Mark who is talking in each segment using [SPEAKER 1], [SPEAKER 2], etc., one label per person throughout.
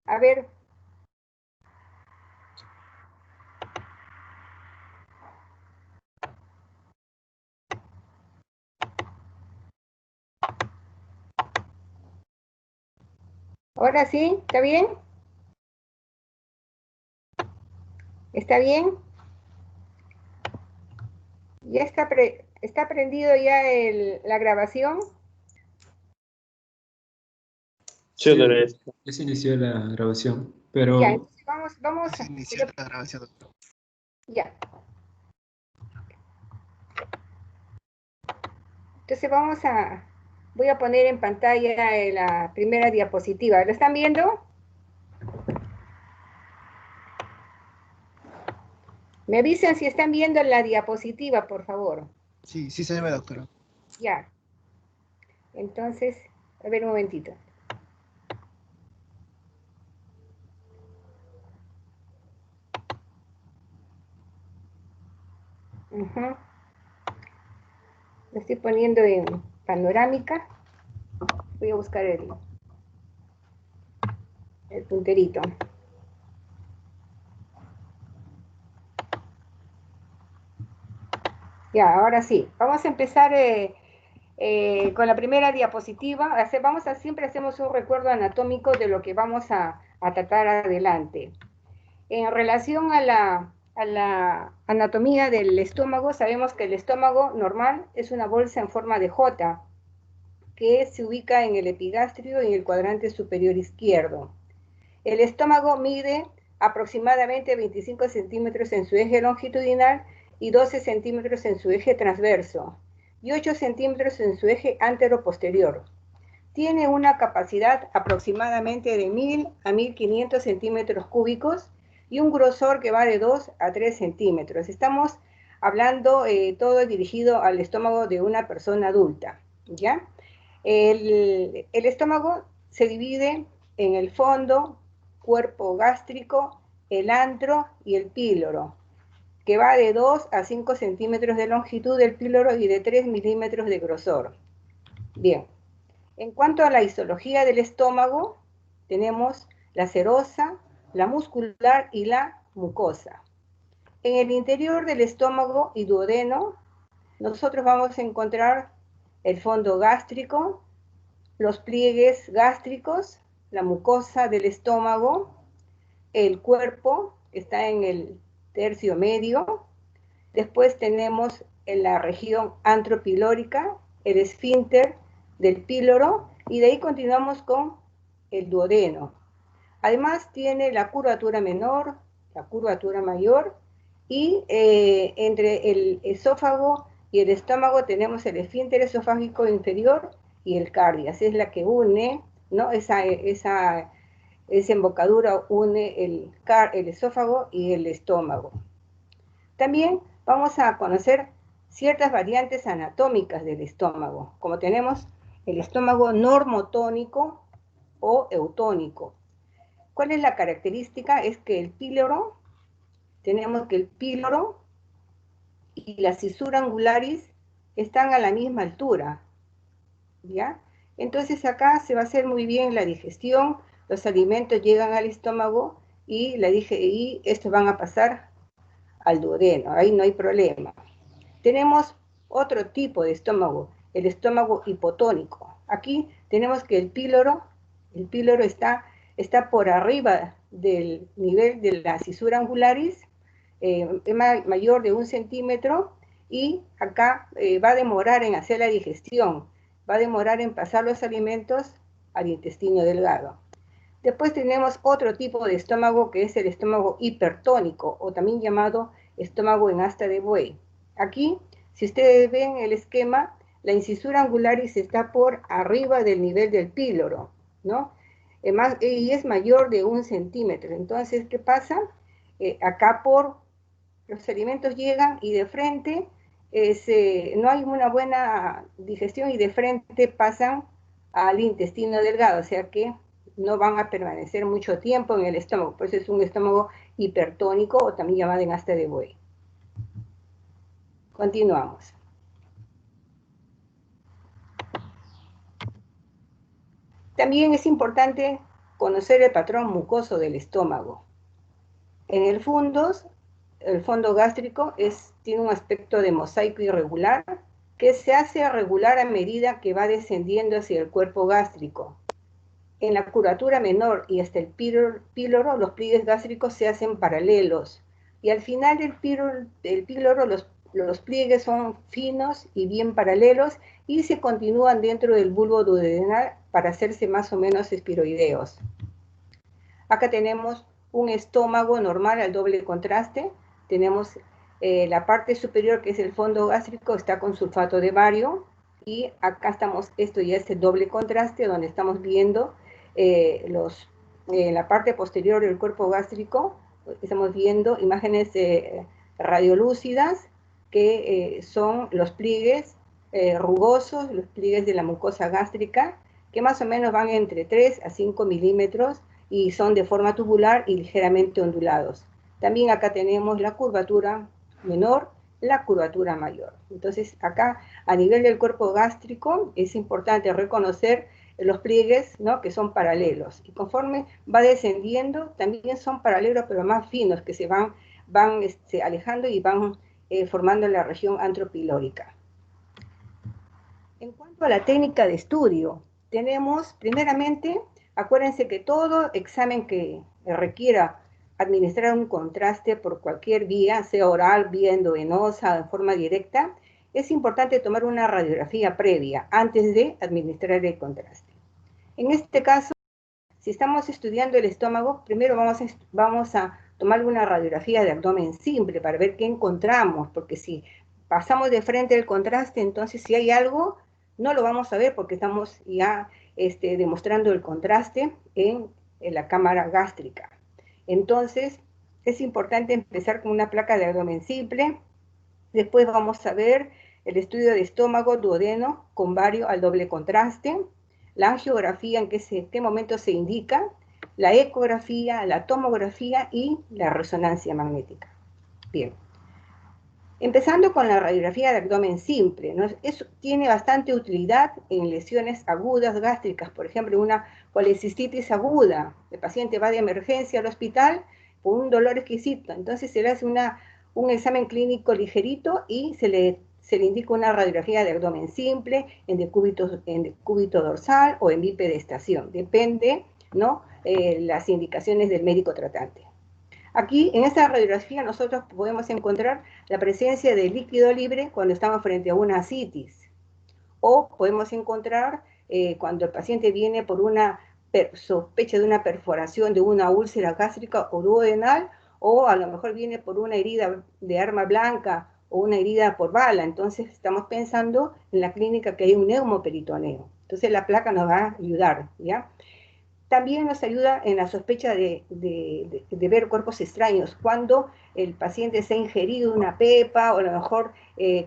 [SPEAKER 1] A ver. Ahora sí, ¿está bien? ¿Está bien? ¿Ya está prendido ya la grabación?
[SPEAKER 2] Sí,
[SPEAKER 3] Sí, ya se inició la grabación,
[SPEAKER 1] Ya,
[SPEAKER 3] pero
[SPEAKER 1] entonces vamos
[SPEAKER 2] Se
[SPEAKER 1] a...
[SPEAKER 2] inició la grabación, doctor.
[SPEAKER 1] Ya. Entonces voy a poner en pantalla la primera diapositiva. ¿Lo están viendo? Me avisan si están viendo la diapositiva, por favor.
[SPEAKER 2] Sí, sí se ve, doctora.
[SPEAKER 1] Ya. Entonces, a ver un momentito. Ujú. Lo estoy poniendo en panorámica. Voy a buscar el punterito. Ya, ahora sí. Vamos a empezar con la primera diapositiva. Siempre hacemos un recuerdo anatómico de lo que vamos a tratar adelante. En relación a la anatomía del estómago, sabemos que el estómago normal es una bolsa en forma de J, que se ubica en el epigastrio y en el cuadrante superior izquierdo. El estómago mide aproximadamente 25 centímetros en su eje longitudinal y 12 centímetros en su eje transverso y 8 centímetros en su eje antero-posterior. Tiene una capacidad aproximadamente de 1000 a 1500 centímetros cúbicos y un grosor que va de 2 a 3 centímetros. Estamos hablando todo dirigido al estómago de una persona adulta, ¿ya? El estómago se divide en el fondo, cuerpo gástrico, el antro y el píloro, que va de 2 a 5 centímetros de longitud del píloro y de 3 milímetros de grosor. Bien, en cuanto a la histología del estómago, tenemos la serosa, la muscular y la mucosa. En el interior del estómago y duodeno, nosotros vamos a encontrar el fondo gástrico, los pliegues gástricos, la mucosa del estómago, el cuerpo, que está en el tercio medio. Después tenemos en la región antropilórica, el esfínter del píloro, y de ahí continuamos con el duodeno. Además tiene la curvatura menor, la curvatura mayor, y entre el esófago y el estómago tenemos el esfínter esofágico inferior y el cardias, es la que une, ¿no? Esa embocadura une el esófago y el estómago. También vamos a conocer ciertas variantes anatómicas del estómago, como tenemos el estómago normotónico o eutónico. ¿Cuál es la característica? Es que tenemos que el píloro y la cisura angularis están a la misma altura, ¿ya? Entonces acá se va a hacer muy bien la digestión, los alimentos llegan al estómago y estos van a pasar al duodeno, ahí no hay problema. Tenemos otro tipo de estómago, el estómago hipotónico. Aquí tenemos que el píloro está por arriba del nivel de la cisura angularis, mayor de 1 centímetro, y acá va a demorar en hacer la digestión, va a demorar en pasar los alimentos al intestino delgado. Después tenemos otro tipo de estómago que es el estómago hipertónico o también llamado estómago en asta de buey. Aquí, si ustedes ven el esquema, la incisura angularis está por arriba del nivel del píloro, ¿no? Y es mayor de 1 centímetro. Entonces, ¿qué pasa? Acá los alimentos llegan y de frente no hay una buena digestión y de frente pasan al intestino delgado, o sea que no van a permanecer mucho tiempo en el estómago, por eso es un estómago hipertónico o también llamado en asta de buey. Continuamos. También es importante conocer el patrón mucoso del estómago. En el fondo gástrico tiene un aspecto de mosaico irregular que se hace regular a medida que va descendiendo hacia el cuerpo gástrico. En la curvatura menor y hasta el píloro, los pliegues gástricos se hacen paralelos. Y al final del píloro, los pliegues son finos y bien paralelos y se continúan dentro del bulbo duodenal para hacerse más o menos espiroideos. Acá tenemos un estómago normal al doble contraste. Tenemos la parte superior, que es el fondo gástrico, está con sulfato de bario. Y acá estamos, esto ya es el doble contraste, donde estamos viendo la parte posterior del cuerpo gástrico. Estamos viendo imágenes radiolúcidas, que son los pliegues rugosos, los pliegues de la mucosa gástrica, que más o menos van entre 3 a 5 milímetros, y son de forma tubular y ligeramente ondulados. También acá tenemos la curvatura menor, la curvatura mayor. Entonces acá a nivel del cuerpo gástrico es importante reconocer los pliegues, ¿no?, que son paralelos. Y conforme va descendiendo también son paralelos pero más finos, que se van alejando y van formando la región antropilórica. En cuanto a la técnica de estudio, tenemos primeramente, acuérdense que todo examen que requiera administrar un contraste por cualquier vía, sea oral, vía endovenosa, de forma directa, es importante tomar una radiografía previa antes de administrar el contraste. En este caso, si estamos estudiando el estómago, primero vamos a tomar una radiografía de abdomen simple para ver qué encontramos, porque si pasamos de frente el contraste, entonces si hay algo, no lo vamos a ver porque estamos ya demostrando el contraste en la cámara gástrica. Entonces, es importante empezar con una placa de abdomen simple. Después vamos a ver el estudio de estómago, duodeno, con bario al doble contraste, la angiografía, en qué momento se indica, la ecografía, la tomografía y la resonancia magnética. Bien. Empezando con la radiografía de abdomen simple, ¿no? Eso tiene bastante utilidad en lesiones agudas gástricas, por ejemplo, una colecistitis aguda. El paciente va de emergencia al hospital por un dolor exquisito, entonces se le hace un examen clínico ligerito y se le indica una radiografía de abdomen simple en decúbito dorsal o en bipedestación, depende, ¿no?, las indicaciones del médico tratante. Aquí, en esta radiografía, nosotros podemos encontrar la presencia de líquido libre cuando estamos frente a una ascitis. O podemos encontrar cuando el paciente viene por una sospecha de una perforación de una úlcera gástrica o duodenal, o a lo mejor viene por una herida de arma blanca o una herida por bala. Entonces estamos pensando en la clínica que hay un neumoperitoneo. Entonces la placa nos va a ayudar, ¿ya? También nos ayuda en la sospecha de ver cuerpos extraños, cuando el paciente se ha ingerido una pepa o a lo mejor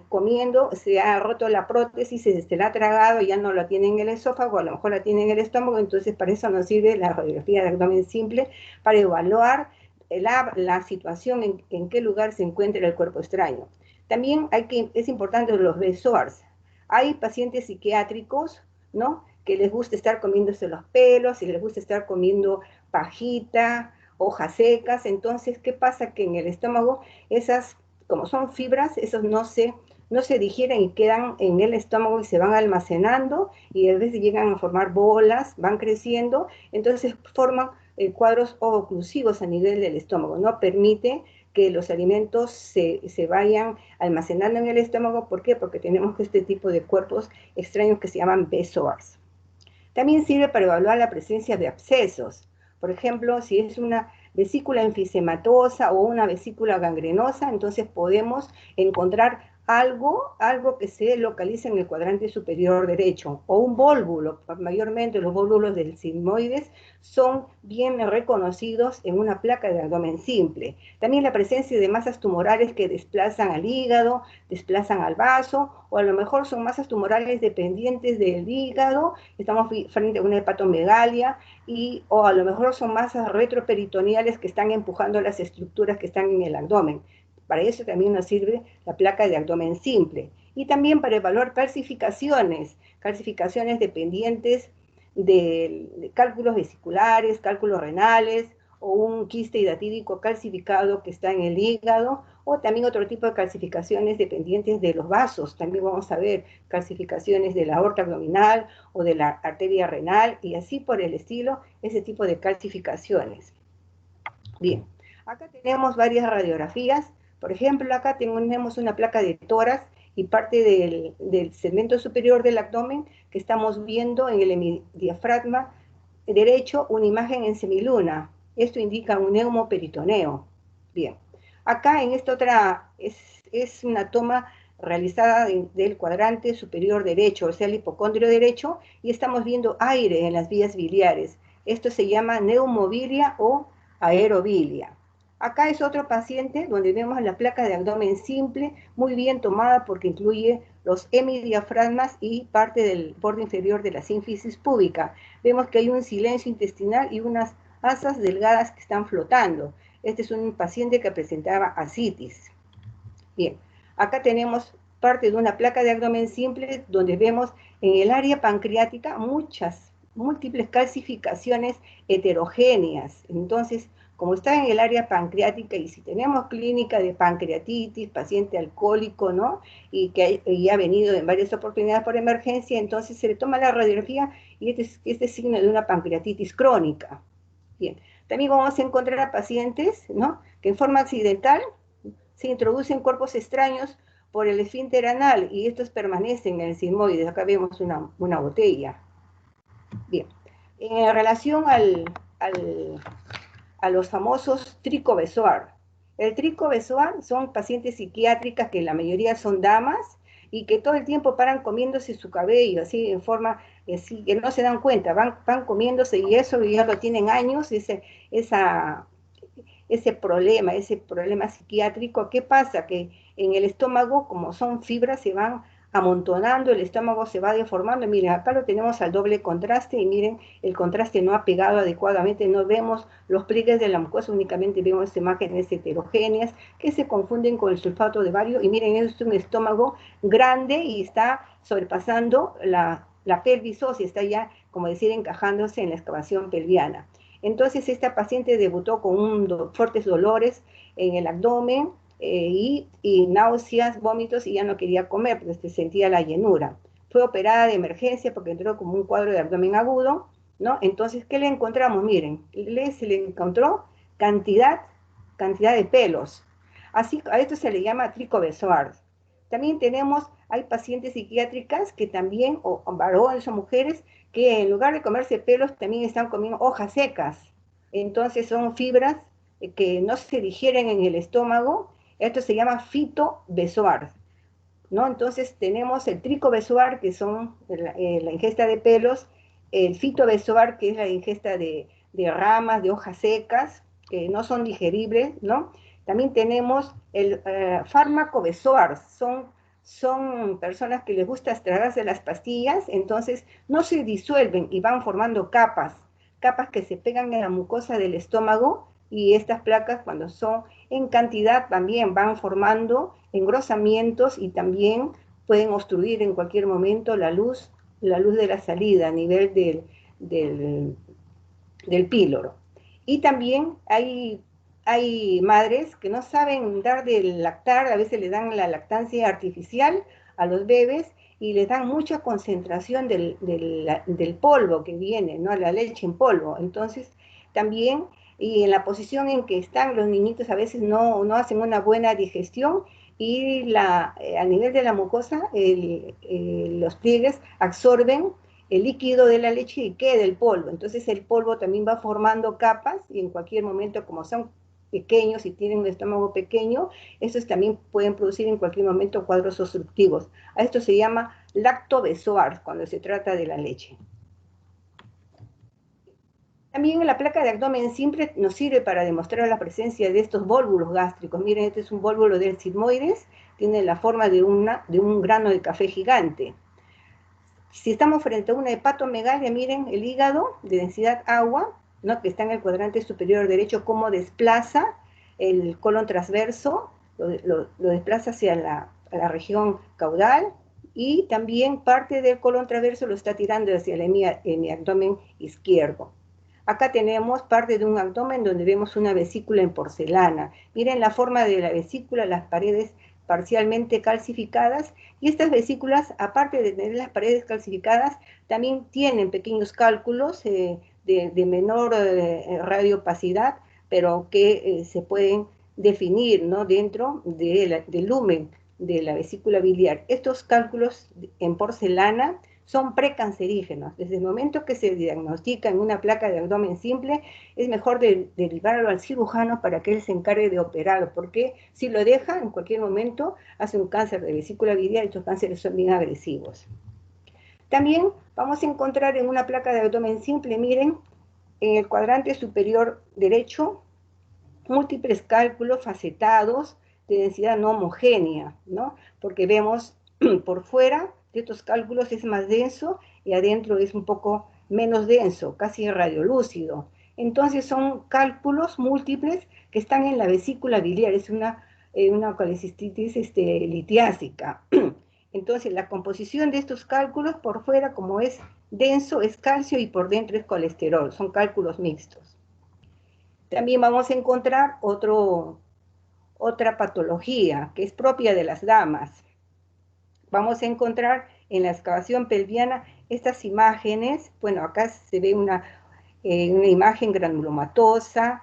[SPEAKER 1] comiendo se ha roto la prótesis, se la ha tragado y ya no la tiene en el esófago, a lo mejor la tiene en el estómago. Entonces para eso nos sirve la radiografía de abdomen simple, para evaluar la situación en qué lugar se encuentra el cuerpo extraño. También es importante los BSOARs. Hay pacientes psiquiátricos, ¿no?, que les gusta estar comiéndose los pelos y les gusta estar comiendo pajita, hojas secas. Entonces, ¿qué pasa? Que en el estómago como son fibras, esos no se digieren y quedan en el estómago y se van almacenando y a veces llegan a formar bolas, van creciendo, entonces forman cuadros oclusivos a nivel del estómago. No permite que los alimentos se vayan almacenando en el estómago. ¿Por qué? Porque tenemos este tipo de cuerpos extraños que se llaman BSOARs. También sirve para evaluar la presencia de abscesos. Por ejemplo, si es una vesícula enfisematosa o una vesícula gangrenosa, entonces podemos encontrar algo que se localiza en el cuadrante superior derecho, o un vólvulo. Mayormente los vólvulos del sigmoides son bien reconocidos en una placa de abdomen simple. También la presencia de masas tumorales que desplazan al hígado, desplazan al vaso, o a lo mejor son masas tumorales dependientes del hígado, estamos frente a una hepatomegalia, o a lo mejor son masas retroperitoneales que están empujando las estructuras que están en el abdomen. Para eso también nos sirve la placa de abdomen simple. Y también para evaluar calcificaciones dependientes de cálculos vesiculares, cálculos renales, o un quiste hidatídico calcificado que está en el hígado, o también otro tipo de calcificaciones dependientes de los vasos. También vamos a ver calcificaciones de la aorta abdominal o de la arteria renal, y así por el estilo, ese tipo de calcificaciones. Bien, acá tenemos varias radiografías. Por ejemplo, acá tenemos una placa de tórax y parte del segmento superior del abdomen que estamos viendo en el hemidiafragma derecho, una imagen en semiluna. Esto indica un neumoperitoneo. Bien, acá en esta otra es una toma realizada del cuadrante superior derecho, o sea, el hipocondrio derecho, y estamos viendo aire en las vías biliares. Esto se llama neumobilia o aerobilia. Acá es otro paciente donde vemos la placa de abdomen simple, muy bien tomada porque incluye los hemidiafragmas y parte del borde inferior de la sínfisis púbica. Vemos que hay un silencio intestinal y unas asas delgadas que están flotando. Este es un paciente que presentaba ascitis. Bien, acá tenemos parte de una placa de abdomen simple donde vemos en el área pancreática múltiples calcificaciones heterogéneas. Entonces, como está en el área pancreática y si tenemos clínica de pancreatitis, paciente alcohólico, ¿no? Y que ha venido en varias oportunidades por emergencia, entonces se le toma la radiografía y este es signo de una pancreatitis crónica. Bien, también vamos a encontrar a pacientes, ¿no? Que en forma accidental se introducen cuerpos extraños por el esfínter anal y estos permanecen en el sigmoide. Acá vemos una botella. Bien, en relación a los famosos tricobesoar. El tricobesoar son pacientes psiquiátricas que la mayoría son damas y que todo el tiempo paran comiéndose su cabello, así en forma, así, que no se dan cuenta, van comiéndose y eso ya lo tienen años, ese problema psiquiátrico. ¿Qué pasa? Que en el estómago, como son fibras, se van amontonando, el estómago se va deformando. Miren, acá lo tenemos al doble contraste y miren, el contraste no ha pegado adecuadamente, no vemos los pliegues de la mucosa, únicamente vemos imágenes heterogéneas que se confunden con el sulfato de bario. Y miren, es un estómago grande y está sobrepasando la pelvis ósea, está ya, como decir, encajándose en la excavación pelviana. Entonces esta paciente debutó con fuertes dolores en el abdomen y náuseas, vómitos, y ya no quería comer porque se sentía la llenura. Fue operada de emergencia porque entró como un cuadro de abdomen agudo, ¿no? Entonces, ¿qué le encontramos? Miren, se le encontró cantidad de pelos. Así, a esto se le llama tricobesoar. También hay pacientes psiquiátricas que también, o varones o mujeres, que en lugar de comerse pelos también están comiendo hojas secas. Entonces son fibras que no se digieren en el estómago. Esto se llama fitobesoar, ¿no? Entonces tenemos el tricobesoar, que son la ingesta de pelos, el fitobesoar, que es la ingesta de ramas, de hojas secas, que no son digeribles, ¿no? También tenemos el fármacobesoar, son personas que les gusta tragarse las pastillas, entonces no se disuelven y van formando capas que se pegan en la mucosa del estómago, y estas placas, cuando son en cantidad, también van formando engrosamientos y también pueden obstruir en cualquier momento la luz de la salida a nivel del píloro. Y también hay madres que no saben dar de lactar, a veces le dan la lactancia artificial a los bebés y les dan mucha concentración del polvo que viene, ¿no? La leche en polvo. Entonces, también, y en la posición en que están los niñitos, a veces no hacen una buena digestión y a nivel de la mucosa, los pliegues absorben el líquido de la leche y queda el polvo. Entonces el polvo también va formando capas y en cualquier momento, como son pequeños y tienen un estómago pequeño, estos también pueden producir en cualquier momento cuadros obstructivos. A esto se llama lactobesoar cuando se trata de la leche. También la placa de abdomen simple nos sirve para demostrar la presencia de estos vólvulos gástricos. Miren, este es un vólvulo del sigmoides, tiene la forma de un grano de café gigante. Si estamos frente a una hepatomegalia, miren el hígado de densidad agua, ¿no? Que está en el cuadrante superior derecho, cómo desplaza el colon transverso, lo desplaza hacia la región caudal, y también parte del colon transverso lo está tirando hacia el abdomen izquierdo. Acá tenemos parte de un abdomen donde vemos una vesícula en porcelana. Miren la forma de la vesícula, las paredes parcialmente calcificadas, y estas vesículas, aparte de tener las paredes calcificadas, también tienen pequeños cálculos de menor radiopacidad, pero que se pueden definir, ¿no?, dentro del lumen de la vesícula biliar. Estos cálculos en porcelana son precancerígenos. Desde el momento que se diagnostica en una placa de abdomen simple, es mejor derivarlo al cirujano para que él se encargue de operarlo, porque si lo deja, en cualquier momento hace un cáncer de vesícula biliar, y estos cánceres son bien agresivos. También vamos a encontrar en una placa de abdomen simple, miren, en el cuadrante superior derecho, múltiples cálculos facetados de densidad no homogénea, ¿no? Porque vemos por fuera de estos cálculos es más denso y adentro es un poco menos denso, casi radiolúcido. Entonces son cálculos múltiples que están en la vesícula biliar, es una colecistitis litiásica. Entonces la composición de estos cálculos por fuera, como es denso, es calcio, y por dentro es colesterol, son cálculos mixtos. También vamos a encontrar otra patología que es propia de las damas. Vamos a encontrar en la excavación pelviana estas imágenes. Bueno, acá se ve una imagen granulomatosa,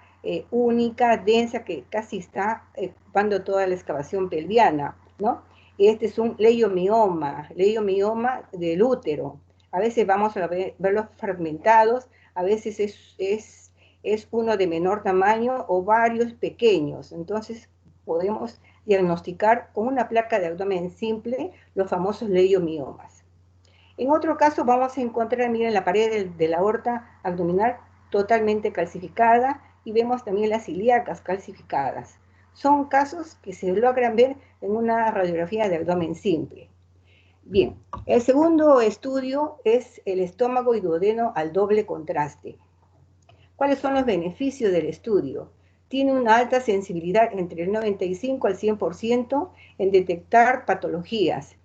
[SPEAKER 1] única, densa, que casi está ocupando toda la excavación pelviana, ¿no? Este es un leiomioma del útero. A veces vamos a verlos fragmentados, a veces es uno de menor tamaño o varios pequeños. Entonces podemos diagnosticar con una placa de abdomen simple los famosos leiomiomas. En otro caso vamos a encontrar, miren, la pared de la aorta abdominal totalmente calcificada, y vemos también las ilíacas calcificadas. Son casos que se logran ver en una radiografía de abdomen simple. Bien, el segundo estudio es el estómago y duodeno al doble contraste. ¿Cuáles son los beneficios del estudio? Tiene una alta sensibilidad, entre el 95 al 100%, en detectar patologías.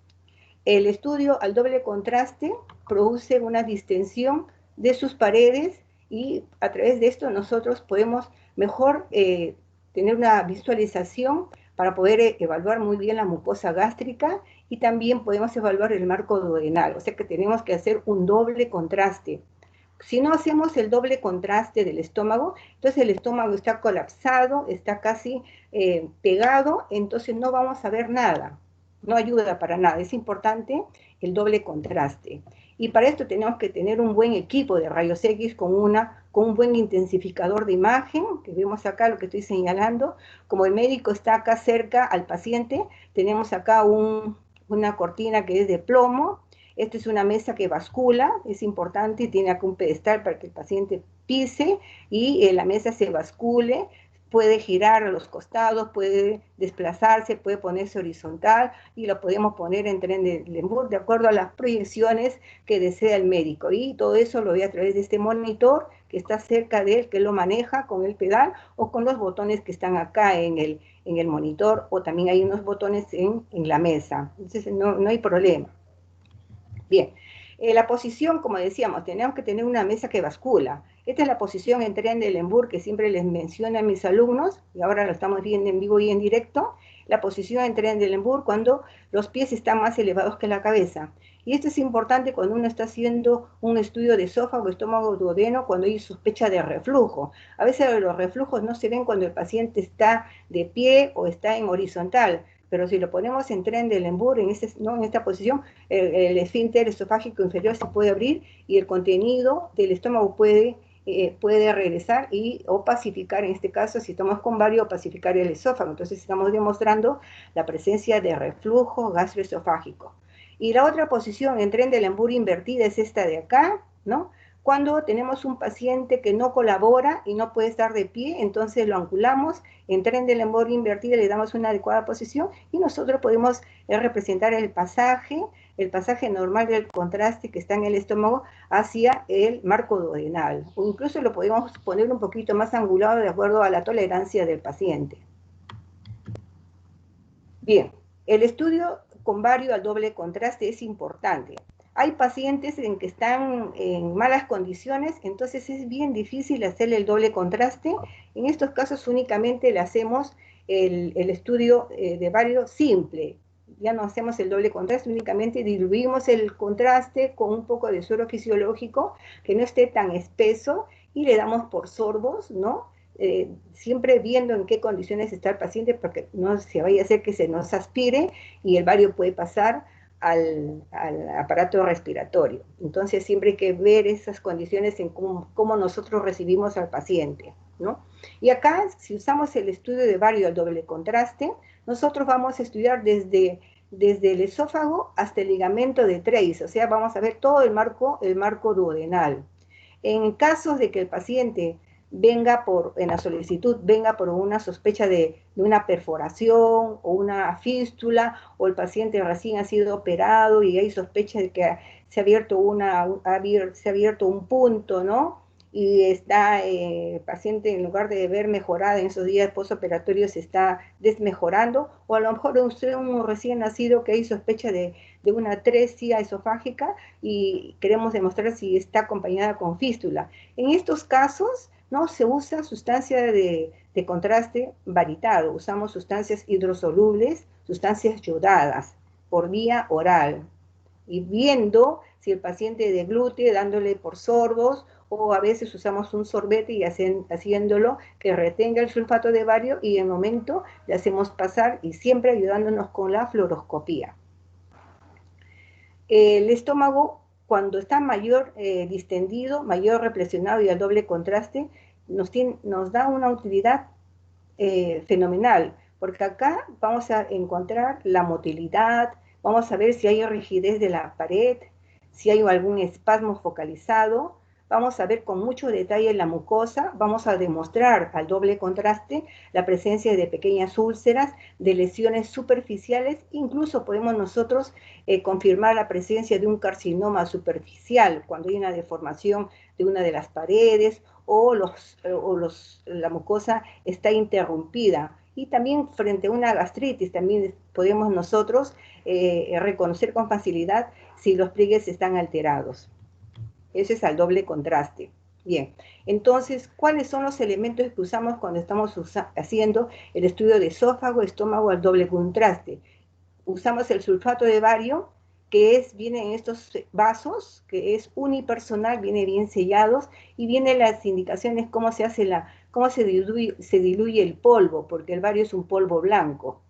[SPEAKER 1] El estudio al doble contraste produce una distensión de sus paredes, y a través de esto nosotros podemos mejor tener una visualización para poder evaluar muy bien la mucosa gástrica, y también podemos evaluar el marco duodenal. O sea que tenemos que hacer un doble contraste. Si no hacemos el doble contraste del estómago, entonces el estómago está colapsado, está casi pegado, entonces no vamos a ver nada. No ayuda para nada. Es importante el doble contraste. Y para esto tenemos que tener un buen equipo de rayos X con un buen intensificador de imagen, que vemos acá lo que estoy señalando. Como el médico está acá cerca al paciente, tenemos acá una cortina que es de plomo. Esta es una mesa que bascula, es importante, y tiene acá un pedestal para que el paciente pise y la mesa se bascule. Puede girar a los costados, puede desplazarse, puede ponerse horizontal, y lo podemos poner en Trendelenburg de acuerdo a las proyecciones que desea el médico. Y todo eso lo ve a través de este monitor que está cerca de él, que lo maneja con el pedal o con los botones que están acá en el monitor, o también hay unos botones en la mesa. Entonces no hay problema. Bien, la posición, como decíamos, tenemos que tener una mesa que bascula. Esta es la posición en Trendelenburg que siempre les menciono a mis alumnos, y ahora lo estamos viendo en vivo y en directo. La posición en Trendelenburg cuando los pies están más elevados que la cabeza. Y esto es importante cuando uno está haciendo un estudio de esófago, estómago, duodeno, cuando hay sospecha de reflujo. A veces los reflujos no se ven cuando el paciente está de pie o está en horizontal, pero si lo ponemos en Trendelenburg, en esta posición, el esfínter esofágico inferior se puede abrir y el contenido del estómago puede regresar o pacificar, en este caso, si estamos con vario, pacificar el esófago. Entonces estamos demostrando la presencia de reflujo gastroesofágico. Y la otra posición en Trendelenburg invertida es esta de acá, ¿no? Cuando tenemos un paciente que no colabora y no puede estar de pie, entonces lo anculamos en Trendelenburg invertida, le damos una adecuada posición, y nosotros podemos representar el pasaje normal del contraste que está en el estómago hacia el marco duodenal, o incluso lo podemos poner un poquito más angulado de acuerdo a la tolerancia del paciente. Bien, el estudio con bario al doble contraste es importante. Hay pacientes en que están en malas condiciones, entonces es bien difícil hacerle el doble contraste. En estos casos únicamente le hacemos el estudio de bario simple. Ya no hacemos el doble contraste, únicamente diluimos el contraste con un poco de suero fisiológico que no esté tan espeso y le damos por sorbos, ¿no? Siempre viendo en qué condiciones está el paciente, porque no se vaya a hacer que se nos aspire y el bario puede pasar al aparato respiratorio. Entonces siempre hay que ver esas condiciones en cómo nosotros recibimos al paciente, ¿no? Y acá, si usamos el estudio de bario al doble contraste, nosotros vamos a estudiar desde el esófago hasta el ligamento de Treis, o sea, vamos a ver todo el marco duodenal. En casos de que el paciente en la solicitud, venga por una sospecha de una perforación o una fístula, o el paciente recién ha sido operado y hay sospecha de que se ha abierto un punto, ¿no? Y está el paciente, en lugar de ver mejorada en esos días postoperatorios, se está desmejorando, o a lo mejor usted un recién nacido que hay sospecha de una atresia esofágica y queremos demostrar si está acompañada con fístula. En estos casos, no se usa sustancia de contraste varitado, usamos sustancias hidrosolubles, sustancias yodadas, por vía oral, y viendo si el paciente deglute, dándole por sorbos, o a veces usamos un sorbete y haciéndolo que retenga el sulfato de bario, y en el momento le hacemos pasar, y siempre ayudándonos con la fluoroscopía. El estómago, cuando está mayor distendido, mayor represionado y al doble contraste, nos da una utilidad fenomenal, porque acá vamos a encontrar la motilidad, vamos a ver si hay rigidez de la pared, si hay algún espasmo focalizado, vamos a ver con mucho detalle la mucosa, vamos a demostrar al doble contraste la presencia de pequeñas úlceras, de lesiones superficiales, incluso podemos nosotros confirmar la presencia de un carcinoma superficial cuando hay una deformación de una de las paredes o la mucosa está interrumpida. Y también frente a una gastritis también podemos nosotros reconocer con facilidad si los pliegues están alterados. Ese es al doble contraste. Bien, entonces, ¿cuáles son los elementos que usamos cuando estamos haciendo el estudio de esófago, estómago al doble contraste? Usamos el sulfato de bario, que viene en estos vasos, que es unipersonal, viene bien sellados, y vienen las indicaciones cómo se diluye el polvo, porque el bario es un polvo blanco.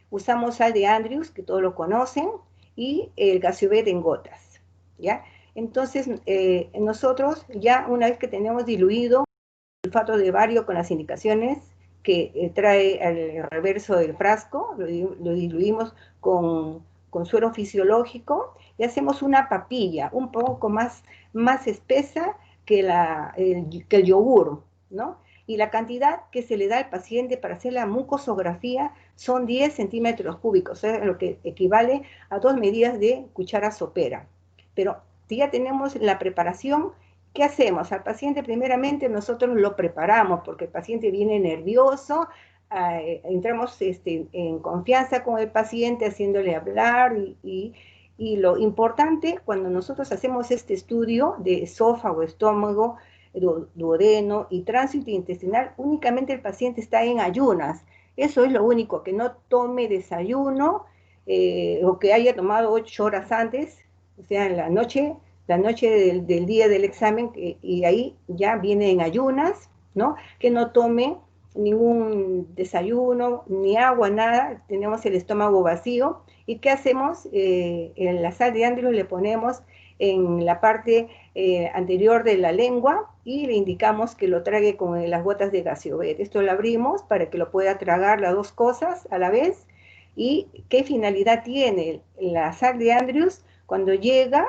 [SPEAKER 1] Usamos sal de Andrews, que todos lo conocen, y el Gassiobet en gotas, ¿ya? Entonces, nosotros ya una vez que tenemos diluido el sulfato de bario con las indicaciones que trae al reverso del frasco, lo diluimos con suero fisiológico y hacemos una papilla un poco más espesa que el yogur, ¿no? Y la cantidad que se le da al paciente para hacer la mucosografía son 10 centímetros cúbicos, o sea, lo que equivale a 2 medidas de cuchara sopera. Pero si ya tenemos la preparación, ¿qué hacemos? Al paciente primeramente nosotros lo preparamos porque el paciente viene nervioso, entramos en confianza con el paciente haciéndole hablar y lo importante cuando nosotros hacemos este estudio de esófago, estómago, duodeno y tránsito intestinal, únicamente el paciente está en ayunas. Eso es lo único, que no tome desayuno o que haya tomado 8 horas antes, o sea, en la noche del día del examen, y ahí ya viene en ayunas, ¿no? Que no tome ningún desayuno, ni agua, nada, tenemos el estómago vacío. ¿Y qué hacemos? En la sal de Andrews le ponemos en la parte anterior de la lengua y le indicamos que lo trague con las gotas de Gassiobet. Esto lo abrimos para que lo pueda tragar las dos cosas a la vez. ¿Y qué finalidad tiene la sal de Andrews? Cuando llega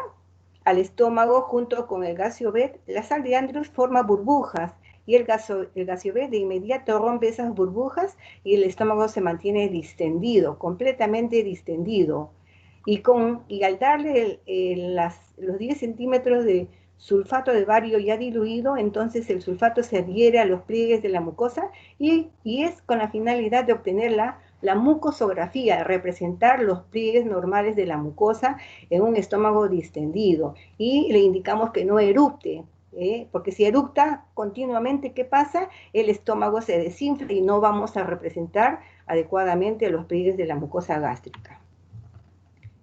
[SPEAKER 1] al estómago junto con el Gassiobet, la sal de Andrews forma burbujas y el Gassiobet de inmediato rompe esas burbujas y el estómago se mantiene distendido, completamente distendido. Y al darle los 10 centímetros de sulfato de bario ya diluido, entonces el sulfato se adhiere a los pliegues de la mucosa y es con la finalidad de obtener la la mucosografía, representar los pliegues normales de la mucosa en un estómago distendido. Y le indicamos que no eructe, porque si eructa continuamente, ¿qué pasa? El estómago se desinfla y no vamos a representar adecuadamente los pliegues de la mucosa gástrica.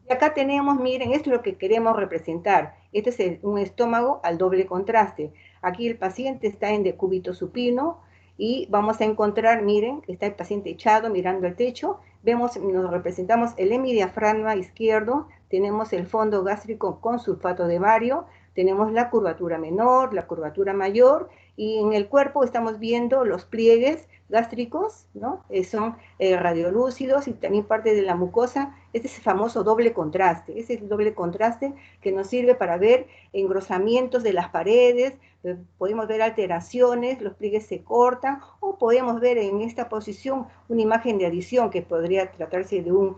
[SPEAKER 1] Y acá tenemos, miren, esto es lo que queremos representar. Este es un estómago al doble contraste. Aquí el paciente está en decúbito supino y vamos a encontrar, miren, está el paciente echado mirando al techo. Vemos, nos representamos el hemidiafragma izquierdo, tenemos el fondo gástrico con sulfato de bario, tenemos la curvatura menor, la curvatura mayor, y en el cuerpo estamos viendo los pliegues gástricos, ¿no? Son radiolúcidos y también parte de la mucosa. Este es el famoso doble contraste, ese es el doble contraste que nos sirve para ver engrosamientos de las paredes, podemos ver alteraciones, los pliegues se cortan, o podemos ver en esta posición una imagen de adición que podría tratarse de un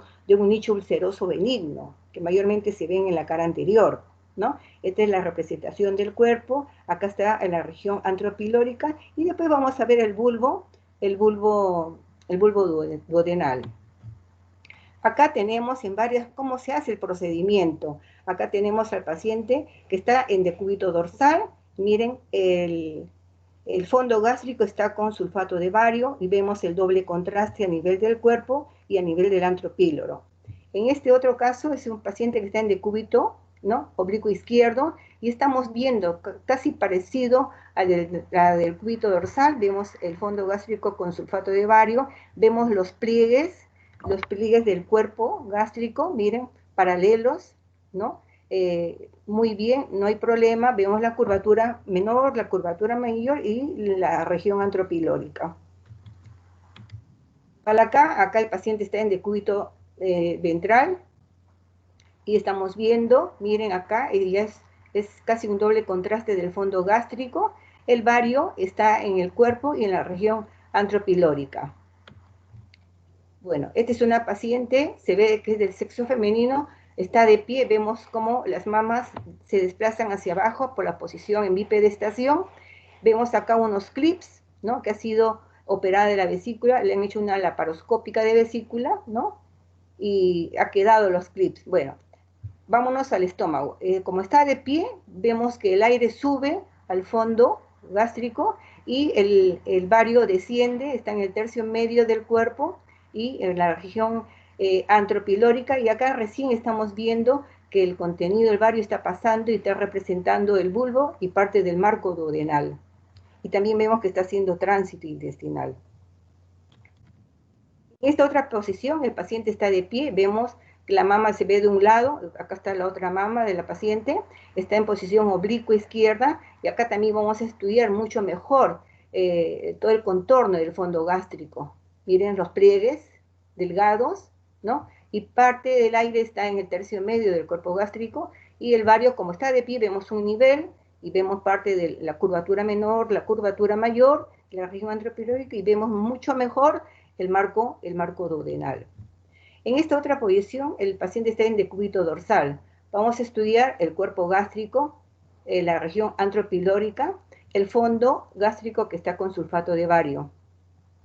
[SPEAKER 1] nicho ulceroso benigno, que mayormente se ven en la cara anterior, ¿no? Esta es la representación del cuerpo, acá está en la región antropilórica, y después vamos a ver el bulbo duodenal. Acá tenemos en varias, cómo se hace el procedimiento. Acá tenemos al paciente que está en decúbito dorsal, miren, el fondo gástrico está con sulfato de bario y vemos el doble contraste a nivel del cuerpo y a nivel del antropíloro. En este otro caso es un paciente que está en decúbito, ¿no?, oblicuo izquierdo, y estamos viendo casi parecido al del cúbito dorsal. Vemos el fondo gástrico con sulfato de bario, vemos los pliegues del cuerpo gástrico, miren, paralelos, ¿no? Muy bien, no hay problema, vemos la curvatura menor, la curvatura mayor y la región antropilórica. Para acá el paciente está en decúbito ventral, y estamos viendo, miren acá, ya es casi un doble contraste del fondo gástrico. El bario está en el cuerpo y en la región antropilórica. Bueno, esta es una paciente, se ve que es del sexo femenino, está de pie, vemos cómo las mamas se desplazan hacia abajo por la posición en bipedestación. Vemos acá unos clips, ¿no?, que ha sido operada de la vesícula, le han hecho una laparoscópica de vesícula, ¿no?, y ha quedado los clips. Bueno, vámonos al estómago. Como está de pie, vemos que el aire sube al fondo gástrico y el bario desciende, está en el tercio medio del cuerpo y en la región antropilórica, y acá recién estamos viendo que el contenido del bario está pasando y está representando el bulbo y parte del marco duodenal. Y también vemos que está haciendo tránsito intestinal. En esta otra posición, el paciente está de pie, vemos que la mama se ve de un lado, acá está la otra mama de la paciente, está en posición oblicua izquierda, y acá también vamos a estudiar mucho mejor todo el contorno del fondo gástrico. Miren los pliegues delgados, ¿no? Y parte del aire está en el tercio medio del cuerpo gástrico, y el bario, como está de pie, vemos un nivel, y vemos parte de la curvatura menor, la curvatura mayor, la región antropilórica, y vemos mucho mejor el marco duodenal. En esta otra posición, el paciente está en decúbito dorsal. Vamos a estudiar el cuerpo gástrico, la región antropilórica, el fondo gástrico que está con sulfato de bario.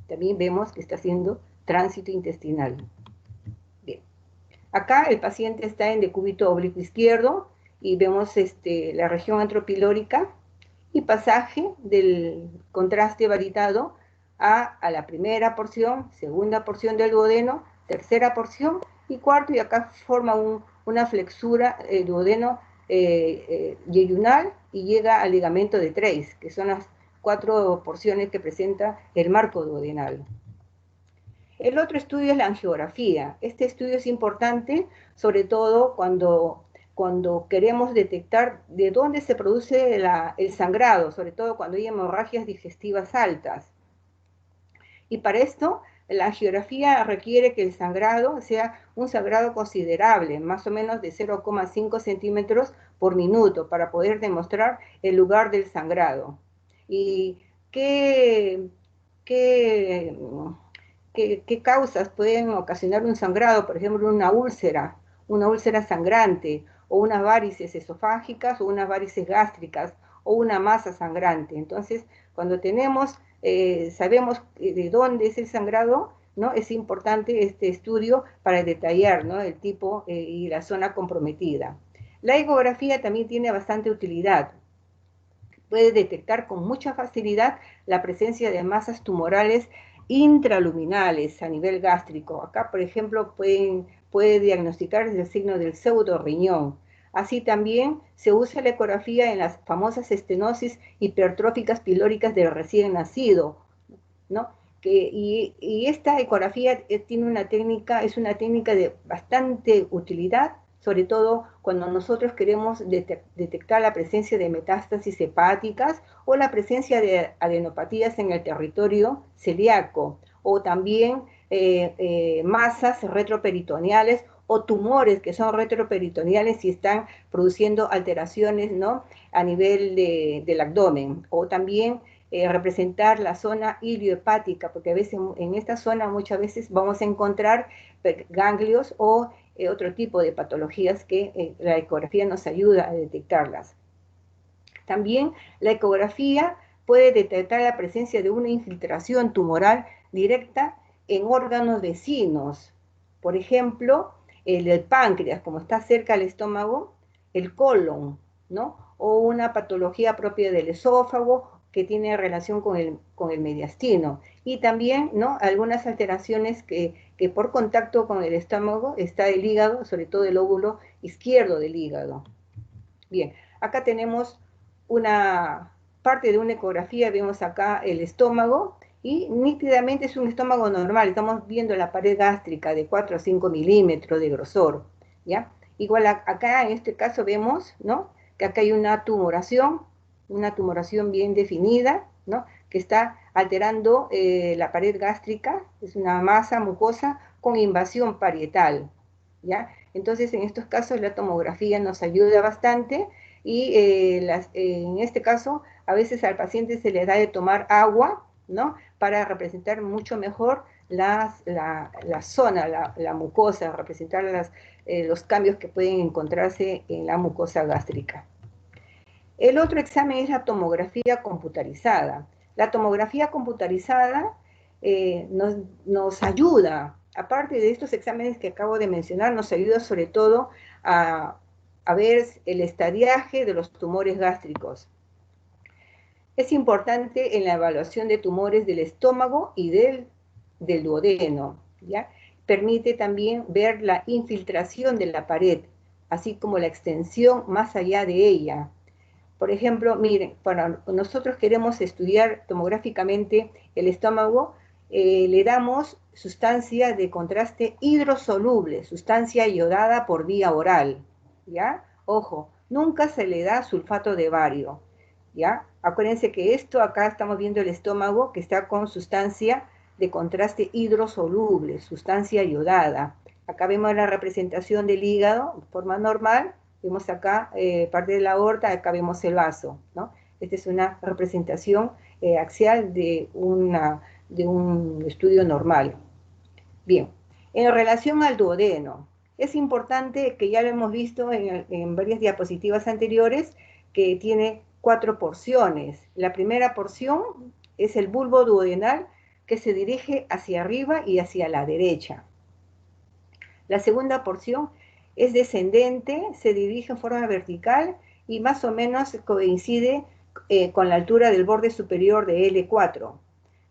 [SPEAKER 1] También vemos que está haciendo tránsito intestinal. Bien. Acá el paciente está en decúbito oblicuo izquierdo y vemos la región antropilórica y pasaje del contraste varitado a la primera porción, segunda porción del duodeno, tercera porción y cuarto, y acá forma una flexura duodeno yeyunal y llega al ligamento de Treis, que son las 4 porciones que presenta el marco duodenal. El otro estudio es la angiografía. Este estudio es importante, sobre todo cuando queremos detectar de dónde se produce el sangrado, sobre todo cuando hay hemorragias digestivas altas. Y para esto, la angiografía requiere que el sangrado sea un sangrado considerable, más o menos de 0,5 centímetros por minuto, para poder demostrar el lugar del sangrado. ¿Y qué causas pueden ocasionar un sangrado? Por ejemplo, una úlcera sangrante, o unas varices esofágicas, o unas varices gástricas, o una masa sangrante. Entonces, cuando sabemos de dónde es el sangrado, ¿no? Es importante este estudio para detallar, ¿no? El tipo y la zona comprometida. La ecografía también tiene bastante utilidad. Puede detectar con mucha facilidad la presencia de masas tumorales intraluminales a nivel gástrico. Acá, por ejemplo, puede diagnosticar el signo del pseudoriñón. Así también se usa la ecografía en las famosas estenosis hipertróficas pilóricas del recién nacido, ¿no? Y esta ecografía tiene una técnica, es una técnica de bastante utilidad, sobre todo cuando nosotros queremos detectar la presencia de metástasis hepáticas o la presencia de adenopatías en el territorio celíaco, o también masas retroperitoneales o tumores que son retroperitoneales y están produciendo alteraciones, ¿no? A nivel del abdomen, o también representar la zona iliohepática, porque a veces en esta zona muchas veces vamos a encontrar ganglios o otro tipo de patologías que la ecografía nos ayuda a detectarlas. También la ecografía puede detectar la presencia de una infiltración tumoral directa en órganos vecinos. Por ejemplo, el del páncreas, como está cerca del estómago, el colon, ¿no? O una patología propia del esófago que tiene relación con el mediastino. Y también, ¿no? Algunas alteraciones que por contacto con el estómago está el hígado, sobre todo el lóbulo izquierdo del hígado. Bien, acá tenemos una parte de una ecografía, vemos acá el estómago, y nítidamente es un estómago normal, estamos viendo la pared gástrica de 4 a 5 milímetros de grosor, ¿ya? Igual acá en este caso vemos, ¿no? Que acá hay una tumoración bien definida, ¿no? Que está alterando la pared gástrica, es una masa mucosa con invasión parietal, ¿ya? Entonces, en estos casos la tomografía nos ayuda bastante y en este caso, a veces al paciente se le da de tomar agua, ¿no? Para representar mucho mejor la zona, la mucosa, representar los cambios que pueden encontrarse en la mucosa gástrica. El otro examen es la tomografía computarizada. La tomografía computarizada nos ayuda, aparte de estos exámenes que acabo de mencionar, nos ayuda sobre todo a ver el estadiaje de los tumores gástricos. Es importante en la evaluación de tumores del estómago y del duodeno, ¿ya? Permite también ver la infiltración de la pared, así como la extensión más allá de ella. Por ejemplo, miren, cuando nosotros queremos estudiar tomográficamente el estómago, le damos sustancia de contraste hidrosoluble, sustancia iodada por vía oral, ¿ya? Ojo, nunca se le da sulfato de bario, ¿ya? Acuérdense que esto acá estamos viendo el estómago que está con sustancia de contraste hidrosoluble, sustancia iodada. Acá vemos la representación del hígado de forma normal. Vemos acá parte de la aorta, acá vemos el vaso, ¿no? Esta es una representación axial de un estudio normal. Bien, en relación al duodeno, es importante que ya lo hemos visto en varias diapositivas anteriores, que tiene 4 porciones. La primera porción es el bulbo duodenal que se dirige hacia arriba y hacia la derecha. La segunda porción es descendente, se dirige en forma vertical y más o menos coincide con la altura del borde superior de L4.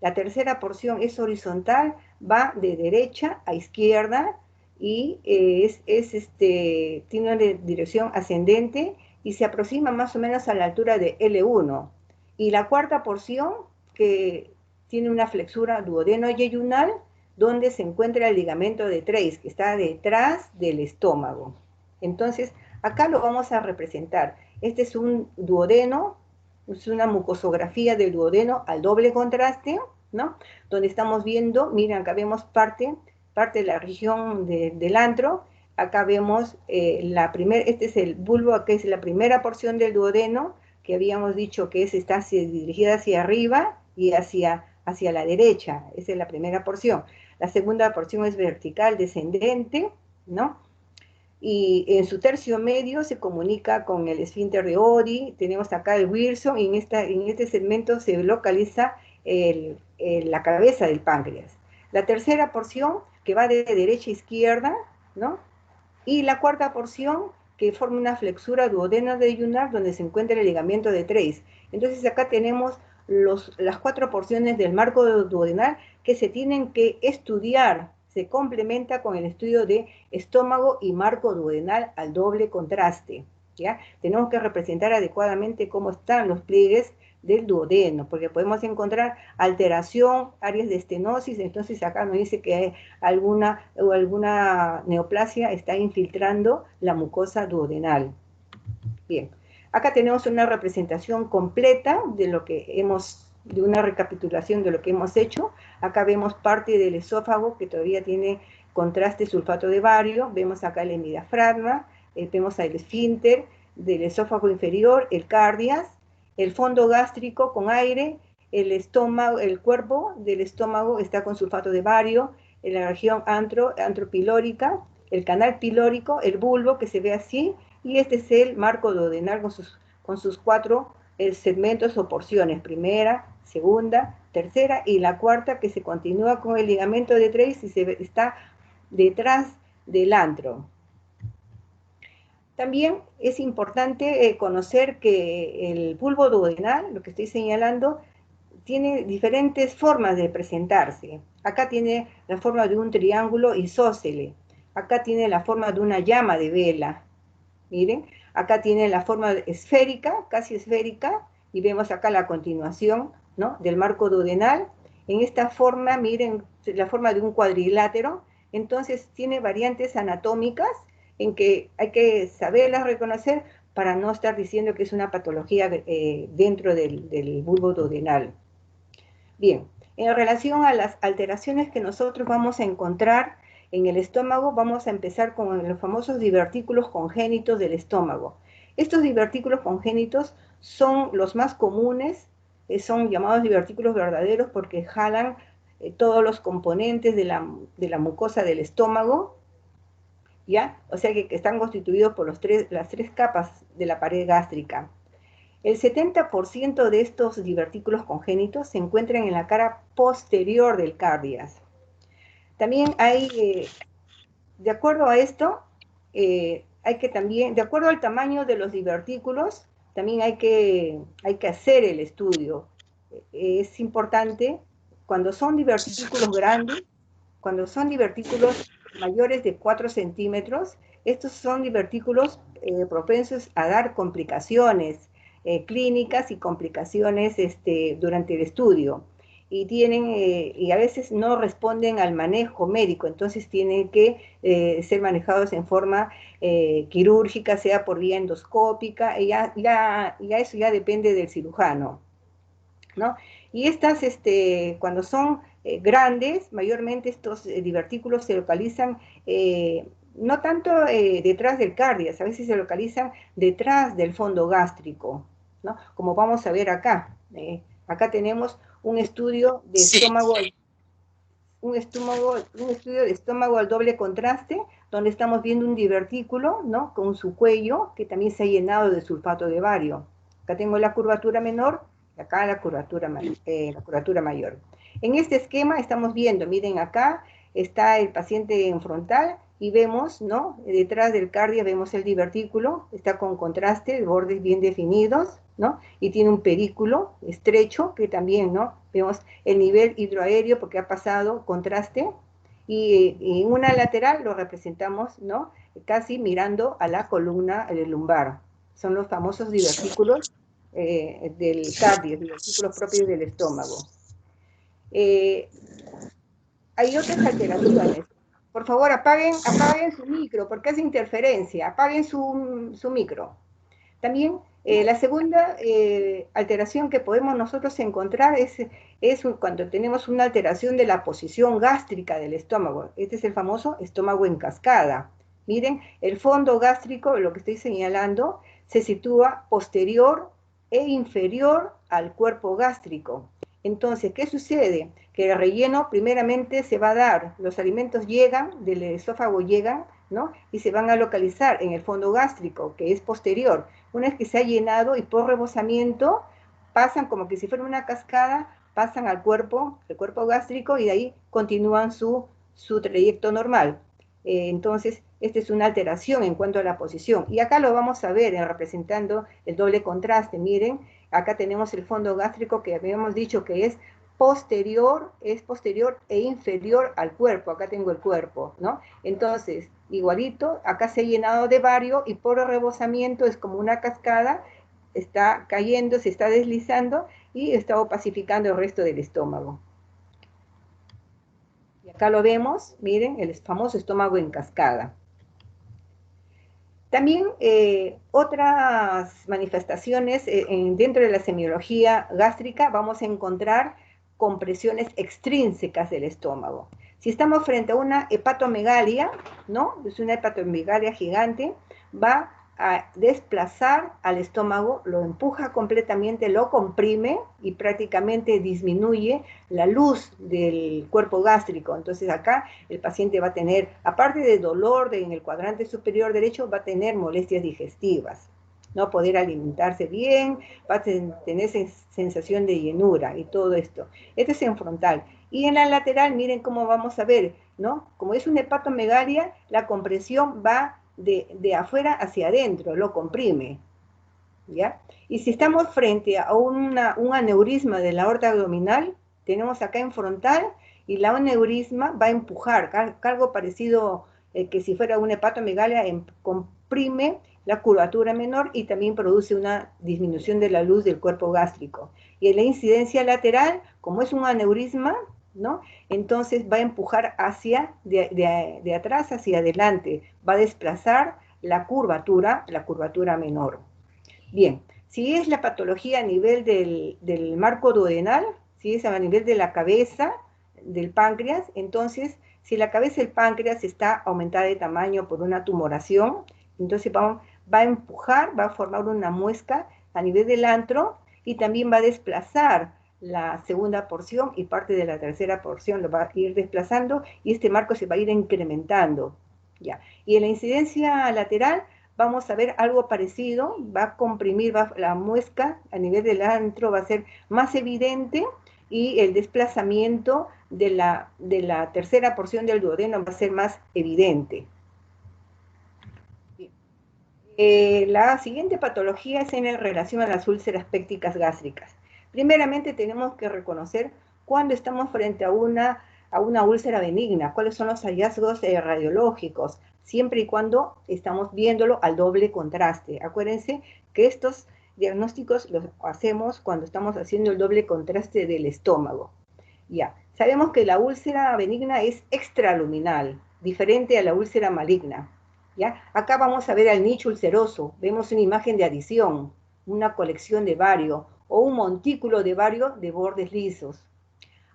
[SPEAKER 1] La tercera porción es horizontal, va de derecha a izquierda y tiene una dirección ascendente y se aproxima más o menos a la altura de L1. Y la cuarta porción, que tiene una flexura duodeno-yeyunal, donde se encuentra el ligamento de Treis, que está detrás del estómago. Entonces, acá lo vamos a representar. Este es un duodeno, es una mucosografía del duodeno al doble contraste, ¿no? Donde estamos viendo, miren, acá vemos parte de la región del antro, acá vemos este es el bulbo, acá es la primera porción del duodeno, que habíamos dicho que está dirigida hacia arriba y hacia la derecha, esa es la primera porción. La segunda porción es vertical, descendente, ¿no? Y en su tercio medio se comunica con el esfínter de Oddi, tenemos acá el Wilson, y en este segmento se localiza la cabeza del páncreas. La tercera porción, que va de derecha a izquierda, ¿no? Y la cuarta porción, que forma una flexura duodenodeyunar donde se encuentra el ligamento de Treis. Entonces acá tenemos las 4 porciones del marco duodenal que se tienen que estudiar, se complementa con el estudio de estómago y marco duodenal al doble contraste, ¿ya? Tenemos que representar adecuadamente cómo están los pliegues del duodeno, porque podemos encontrar alteración, áreas de estenosis, entonces acá nos dice que alguna neoplasia está infiltrando la mucosa duodenal. Bien, acá tenemos una representación completa de lo que de una recapitulación de lo que hemos hecho. Acá vemos parte del esófago que todavía tiene contraste sulfato de bario, vemos acá el hemidiafragma, vemos el esfínter del esófago inferior, el cardias, el fondo gástrico con aire, el estómago, el cuerpo del estómago está con sulfato de bario, en la región antropilórica, el canal pilórico, el bulbo que se ve así, y este es el marco duodenal con sus 4 segmentos o porciones, primera, segunda, tercera y la cuarta, que se continúa con el ligamento de Treis y está detrás del antro. También es importante conocer que el bulbo duodenal, lo que estoy señalando, tiene diferentes formas de presentarse. Acá tiene la forma de un triángulo isósceles. Acá tiene la forma de una llama de vela. Miren, acá tiene la forma esférica, casi esférica, y vemos acá la continuación, ¿no?, del marco duodenal. En esta forma, miren, la forma de un cuadrilátero. Entonces tiene variantes anatómicas en que hay que saberlas reconocer para no estar diciendo que es una patología dentro del bulbo duodenal. Bien, en relación a las alteraciones que nosotros vamos a encontrar en el estómago, vamos a empezar con los famosos divertículos congénitos del estómago. Estos divertículos congénitos son los más comunes, son llamados divertículos verdaderos porque jalan todos los componentes de la mucosa del estómago, ¿ya? O sea que están constituidos por las tres capas de la pared gástrica. El 70% de estos divertículos congénitos se encuentran en la cara posterior del cardias. También hay, de acuerdo a esto, hay que también, de acuerdo al tamaño de los divertículos, también hay que hacer el estudio. Es importante, cuando son divertículos grandes, cuando son divertículos mayores de 4 centímetros, estos son divertículos propensos a dar complicaciones clínicas y complicaciones durante el estudio. Y a veces no responden al manejo médico, entonces tienen que ser manejados en forma quirúrgica, sea por vía endoscópica, y ya eso ya depende del cirujano, ¿no? Y cuando son grandes, mayormente estos divertículos se localizan no tanto detrás del cardias, a veces se localizan detrás del fondo gástrico, ¿no? Como vamos a ver acá. Acá tenemos un estudio de estómago, un estudio de estómago al doble contraste, donde estamos viendo un divertículo, ¿no?, con su cuello, que también se ha llenado de sulfato de bario. Acá tengo la curvatura menor, y acá la curvatura mayor. En este esquema estamos viendo, miren, acá está el paciente en frontal, y vemos, ¿no?, detrás del cardia vemos el divertículo, está con contraste, bordes bien definidos, ¿no?, y tiene un pedículo estrecho, que también, ¿no?, vemos el nivel hidroaéreo porque ha pasado contraste, y en una lateral lo representamos, ¿no?, casi mirando a la columna lumbar. Son los famosos divertículos del cardio, divertículos propios del estómago. Hay otras alteraciones. Por favor, apaguen su micro, porque hace interferencia. Apaguen su micro. También la segunda alteración que podemos nosotros encontrar es cuando tenemos una alteración de la posición gástrica del estómago. Este es el famoso estómago en cascada. Miren, el fondo gástrico, lo que estoy señalando, se sitúa posterior e inferior al cuerpo gástrico. Entonces, ¿qué sucede? Que el relleno primeramente se va a dar, los alimentos llegan, del esófago llegan, ¿no?, y se van a localizar en el fondo gástrico, que es posterior. Una vez que se ha llenado y por rebosamiento, pasan como que si fuera una cascada pasan al cuerpo, el cuerpo gástrico, y de ahí continúan su trayecto normal. Entonces, esta es una alteración en cuanto a la posición. Y acá lo vamos a ver representando el doble contraste. Miren, acá tenemos el fondo gástrico que habíamos dicho que es posterior e inferior al cuerpo. Acá tengo el cuerpo, ¿no? Entonces, igualito, acá se ha llenado de bario y por rebosamiento es como una cascada, está cayendo, se está deslizando y está opacificando el resto del estómago. Y acá lo vemos, miren, el famoso estómago en cascada. También otras manifestaciones dentro de la semiología gástrica vamos a encontrar compresiones extrínsecas del estómago. Si estamos frente a una hepatomegalia, ¿no? Es una hepatomegalia gigante, va a desplazar al estómago, lo empuja completamente, lo comprime y prácticamente disminuye la luz del cuerpo gástrico. Entonces acá el paciente va a tener, aparte de dolor en el cuadrante superior derecho, va a tener molestias digestivas, no poder alimentarse bien, va a tener sensación de llenura y todo esto. Esto es en frontal. Y en la lateral, miren cómo vamos a ver, ¿no? Como es una hepatomegalia, la compresión va de afuera hacia adentro, lo comprime, ¿ya? Y si estamos frente a un aneurisma de la aorta abdominal, tenemos acá en frontal, y la aneurisma va a empujar, algo parecido que si fuera una hepatomegalia, comprime la curvatura menor y también produce una disminución de la luz del cuerpo gástrico. Y en la incidencia lateral, como es un aneurisma, ¿no? Entonces va a empujar de atrás hacia adelante, va a desplazar la curvatura menor. Bien, si es la patología a nivel del marco duodenal, si es a nivel de la cabeza, del páncreas, entonces si la cabeza del páncreas está aumentada de tamaño por una tumoración, entonces va a empujar, va a formar una muesca a nivel del antro y también va a desplazar la segunda porción y parte de la tercera porción lo va a ir desplazando y este marco se va a ir incrementando. Ya. Y en la incidencia lateral vamos a ver algo parecido, va a comprimir, la muesca a nivel del antro va a ser más evidente y el desplazamiento de la tercera porción del duodeno va a ser más evidente. La siguiente patología es en relación a las úlceras pépticas gástricas. Primeramente tenemos que reconocer cuando estamos frente a una úlcera benigna, cuáles son los hallazgos radiológicos, siempre y cuando estamos viéndolo al doble contraste. Acuérdense que estos diagnósticos los hacemos cuando estamos haciendo el doble contraste del estómago. Ya, sabemos que la úlcera benigna es extraluminal, diferente a la úlcera maligna. ¿Ya? Acá vamos a ver al nicho ulceroso, vemos una imagen de adición, una colección de bario o un montículo de bario de bordes lisos.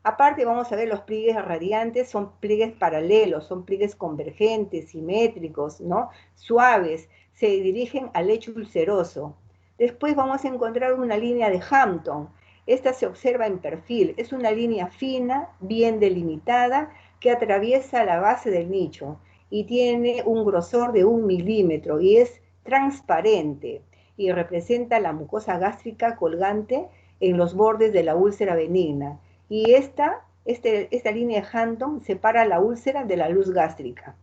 [SPEAKER 1] Aparte vamos a ver los pliegues radiantes, son pliegues paralelos, son pliegues convergentes, simétricos, ¿no? Suaves, se dirigen al lecho ulceroso. Después vamos a encontrar una línea de Hampton. Esta se observa en perfil, es una línea fina, bien delimitada, que atraviesa la base del nicho y tiene un grosor de 1 milímetro y es transparente y representa la mucosa gástrica colgante en los bordes de la úlcera benigna. Y esta línea de Hampton separa la úlcera de la luz gástrica.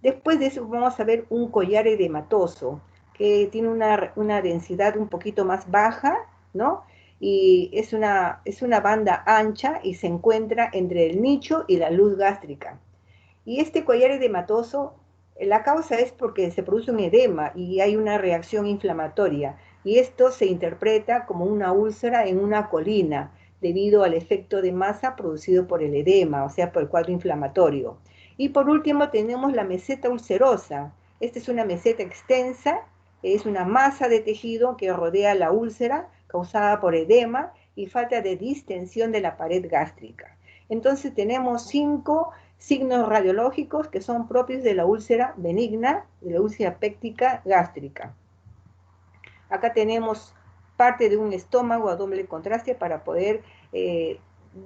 [SPEAKER 1] Después de eso vamos a ver un collar edematoso que tiene una densidad un poquito más baja, ¿no? Y es una banda ancha y se encuentra entre el nicho y la luz gástrica. Y este collar edematoso, la causa es porque se produce un edema y hay una reacción inflamatoria. Y esto se interpreta como una úlcera en una colina, debido al efecto de masa producido por el edema, o sea, por el cuadro inflamatorio. Y por último tenemos la meseta ulcerosa. Esta es una meseta extensa, es una masa de tejido que rodea la úlcera causada por edema y falta de distensión de la pared gástrica. Entonces tenemos 5 signos radiológicos que son propios de la úlcera benigna, de la úlcera péptica gástrica. Acá tenemos parte de un estómago a doble contraste para poder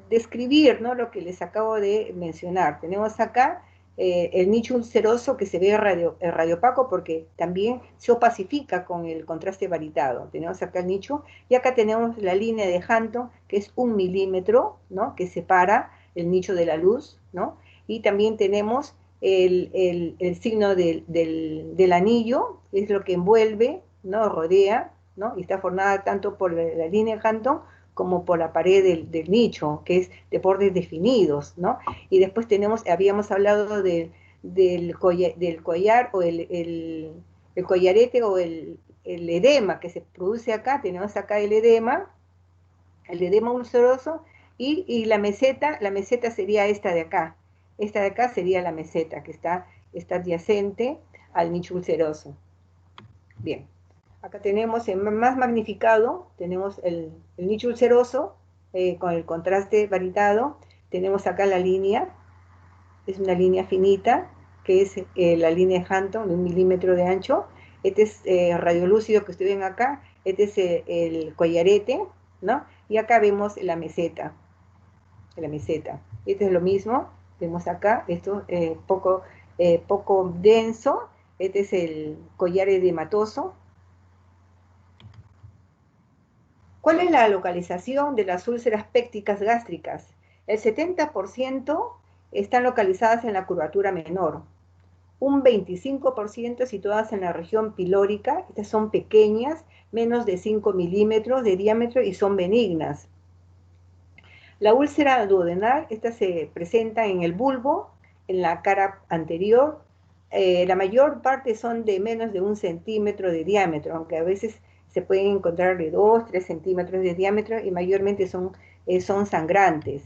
[SPEAKER 1] describir, ¿no?, lo que les acabo de mencionar. Tenemos acá el nicho ulceroso que se ve radiopaco porque también se opacifica con el contraste varitado. Tenemos acá el nicho y acá tenemos la línea de Hampton, que es 1 milímetro, ¿no? Que separa el nicho de la luz, ¿no? Y también tenemos el signo del anillo, que es lo que envuelve, ¿no? Rodea, ¿no? Y está formada tanto por la línea de Hampton como por la pared del nicho, que es de bordes definidos, ¿no? Y después habíamos hablado del collar o el collarete o el edema que se produce acá. Tenemos acá el edema ulceroso, y la meseta sería esta de acá sería la meseta, que está adyacente al nicho ulceroso. Bien, acá tenemos más magnificado, tenemos el nicho ulceroso con el contraste varitado. Tenemos acá la línea, es una línea finita, que es la línea de Hampton de 1 milímetro de ancho. Este es radiolúcido que ustedes ven acá, este es el collarete, ¿no? Y acá vemos la meseta. Este es lo mismo, vemos acá, esto poco denso. Este es el collar edematoso. ¿Cuál es la localización de las úlceras pépticas gástricas? El 70% están localizadas en la curvatura menor, un 25% situadas en la región pilórica. Estas son pequeñas, menos de 5 milímetros de diámetro y son benignas. La úlcera duodenal, esta se presenta en el bulbo, en la cara anterior. La mayor parte son de menos de 1 centímetro de diámetro, aunque a veces se pueden encontrar de 2, 3 centímetros de diámetro, y mayormente son sangrantes.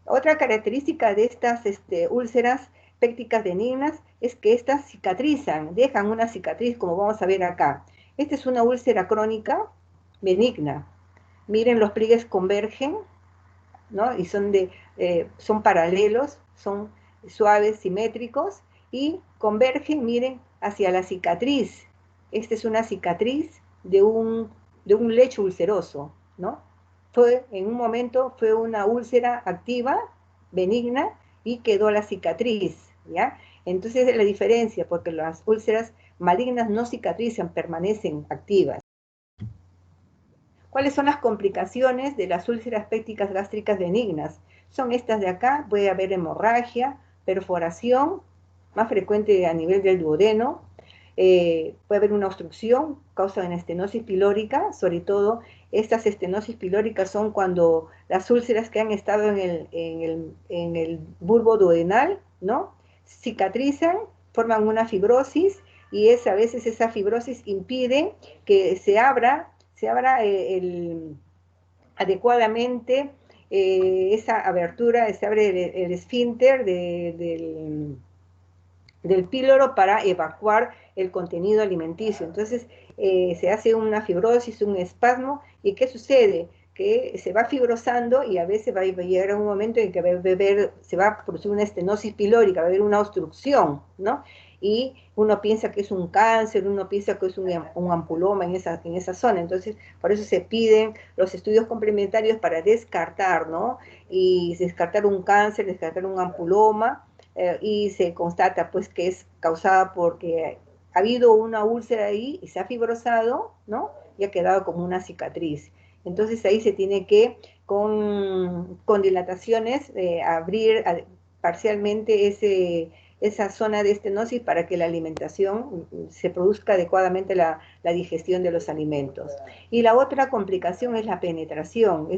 [SPEAKER 1] Otra característica de estas úlceras pépticas benignas es que estas cicatrizan, dejan una cicatriz, como vamos a ver acá. Esta es una úlcera crónica benigna. Miren, los pliegues convergen, ¿no? Y son paralelos, son suaves, simétricos, y convergen, miren, hacia la cicatriz. Esta es una cicatriz de un lecho ulceroso, ¿no? En un momento fue una úlcera activa, benigna, y quedó la cicatriz, ¿ya? Entonces la diferencia, porque las úlceras malignas no cicatrizan, permanecen activas. ¿Cuáles son las complicaciones de las úlceras pépticas gástricas benignas? Son estas de acá. Puede haber hemorragia, perforación, más frecuente a nivel del duodeno. Puede haber una obstrucción, causa de una estenosis pilórica. Sobre todo, estas estenosis pilóricas son cuando las úlceras que han estado en el bulbo duodenal, ¿no? Cicatrizan, forman una fibrosis, y a veces esa fibrosis impide que se abra adecuadamente esa abertura, se abre el esfínter del píloro para evacuar el contenido alimenticio. Entonces se hace una fibrosis, un espasmo, y ¿qué sucede? Que se va fibrosando, y a veces va a llegar a un momento en que se va a producir una estenosis pilórica, va a haber una obstrucción, ¿no? Y uno piensa que es un cáncer, uno piensa que es un ampuloma en esa zona. Entonces, por eso se piden los estudios complementarios para descartar, ¿no? Y descartar un cáncer, descartar un ampuloma, y se constata pues que es causada porque ha habido una úlcera ahí y se ha fibrosado, ¿no? Y ha quedado como una cicatriz. Entonces ahí se tiene que, con dilataciones, abrir parcialmente esa zona de estenosis para que la alimentación se produzca adecuadamente, la digestión de los alimentos. Y la otra complicación es la penetración.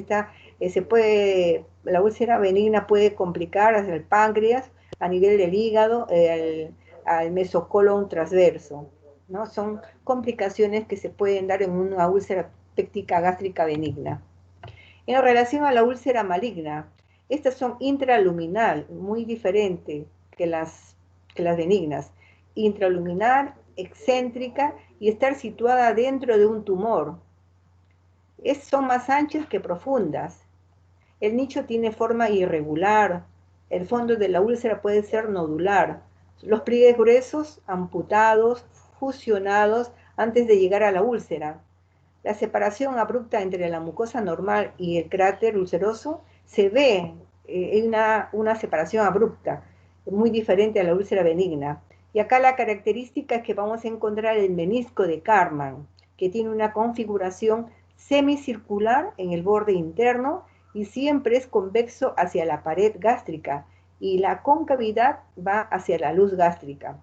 [SPEAKER 1] La úlcera benigna puede complicar hacia el páncreas, a nivel del hígado, al mesocolon transverso, ¿no? Son complicaciones que se pueden dar en una úlcera péptica gástrica benigna. En relación a la úlcera maligna, estas son intraluminal, muy diferente que las benignas. Intraluminal, excéntrica, y estar situada dentro de un tumor. Son más anchas que profundas. El nicho tiene forma irregular. El fondo de la úlcera puede ser nodular. Los pliegues gruesos, amputados, fusionados antes de llegar a la úlcera. La separación abrupta entre la mucosa normal y el cráter ulceroso se ve, hay una separación abrupta. muy diferente a la úlcera benigna. Y acá la característica es que vamos a encontrar el menisco de Karman, que tiene una configuración semicircular en el borde interno y siempre es convexo hacia la pared gástrica y la concavidad va hacia la luz gástrica.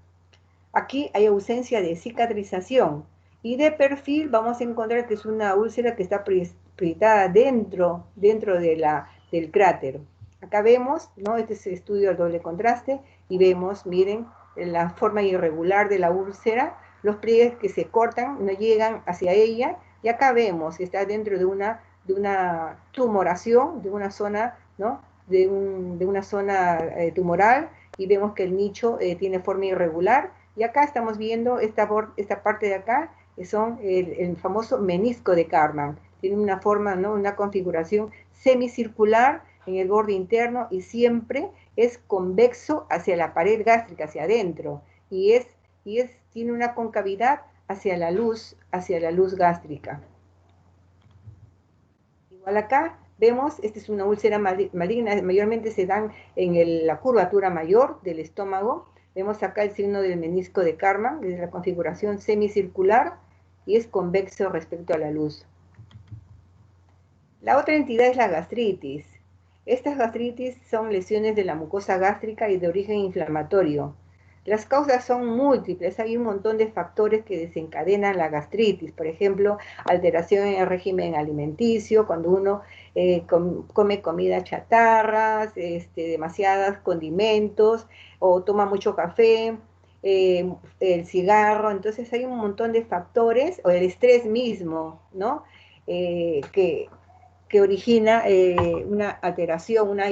[SPEAKER 1] Aquí hay ausencia de cicatrización y de perfil vamos a encontrar que es una úlcera que está proyectada dentro del cráter. Acá vemos, ¿no? Este es el estudio al doble contraste y vemos, miren, la forma irregular de la úlcera, los pliegues que se cortan no llegan hacia ella y acá vemos que está dentro de una tumoración, de una zona, ¿no? de una zona tumoral y vemos que el nicho tiene forma irregular y acá estamos viendo esta parte de acá, que son el famoso menisco de Karman. Tiene una forma, ¿no? Una configuración semicircular en el borde interno y siempre es convexo hacia la pared gástrica, hacia adentro. Tiene una concavidad hacia la luz gástrica. Igual acá vemos, esta es una úlcera maligna, mayormente se dan en la curvatura mayor del estómago. Vemos acá el signo del menisco de Karman, que es la configuración semicircular y es convexo respecto a la luz. La otra entidad es la gastritis. Estas gastritis son lesiones de la mucosa gástrica y de origen inflamatorio. Las causas son múltiples, hay un montón de factores que desencadenan la gastritis, por ejemplo, alteración en el régimen alimenticio, cuando uno come comida chatarras, demasiados condimentos, o toma mucho café, el cigarro, entonces hay un montón de factores, o el estrés mismo, ¿no? Que origina una alteración, una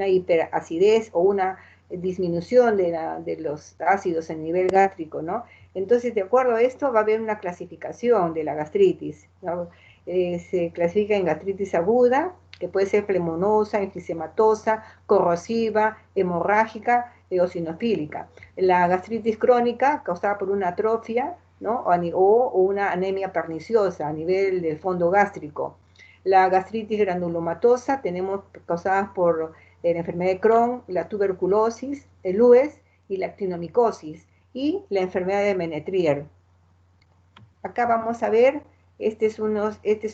[SPEAKER 1] hiperacidez o una disminución de los ácidos en nivel gástrico, ¿no? Entonces, de acuerdo a esto, va a haber una clasificación de la gastritis, ¿no? Se clasifica en gastritis aguda, que puede ser flemonosa, enfisematosa, corrosiva, hemorrágica, eosinofílica. La gastritis crónica, causada por una atrofia, ¿no? o una anemia perniciosa a nivel del fondo gástrico. La gastritis granulomatosa tenemos causadas por la enfermedad de Crohn, la tuberculosis, el UES y la actinomicosis y la enfermedad de Menetrier. Acá vamos a ver, este es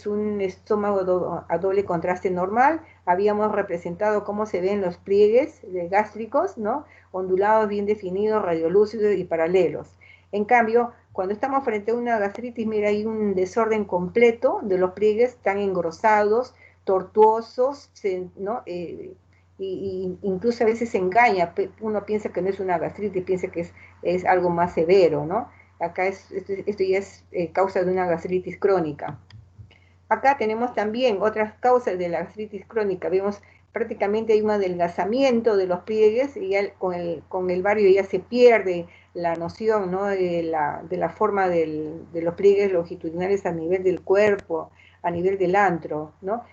[SPEAKER 1] un estómago a doble contraste normal. Habíamos representado cómo se ven los pliegues gástricos, ¿no? Ondulados, bien definidos, radiolúcidos y paralelos. En cambio, cuando estamos frente a una gastritis, mira, hay un desorden completo de los pliegues, tan engrosados, tortuosos, ¿no? Y incluso a veces se engaña, uno piensa que no es una gastritis, piensa que es algo más severo, ¿no? Acá esto ya es causa de una gastritis crónica. Acá tenemos también otras causas de la gastritis crónica. Vemos prácticamente hay un adelgazamiento de los pliegues y ya con el vario ya se pierde la noción, ¿no? de la forma de los pliegues longitudinales a nivel del cuerpo, a nivel del antro, ¿no?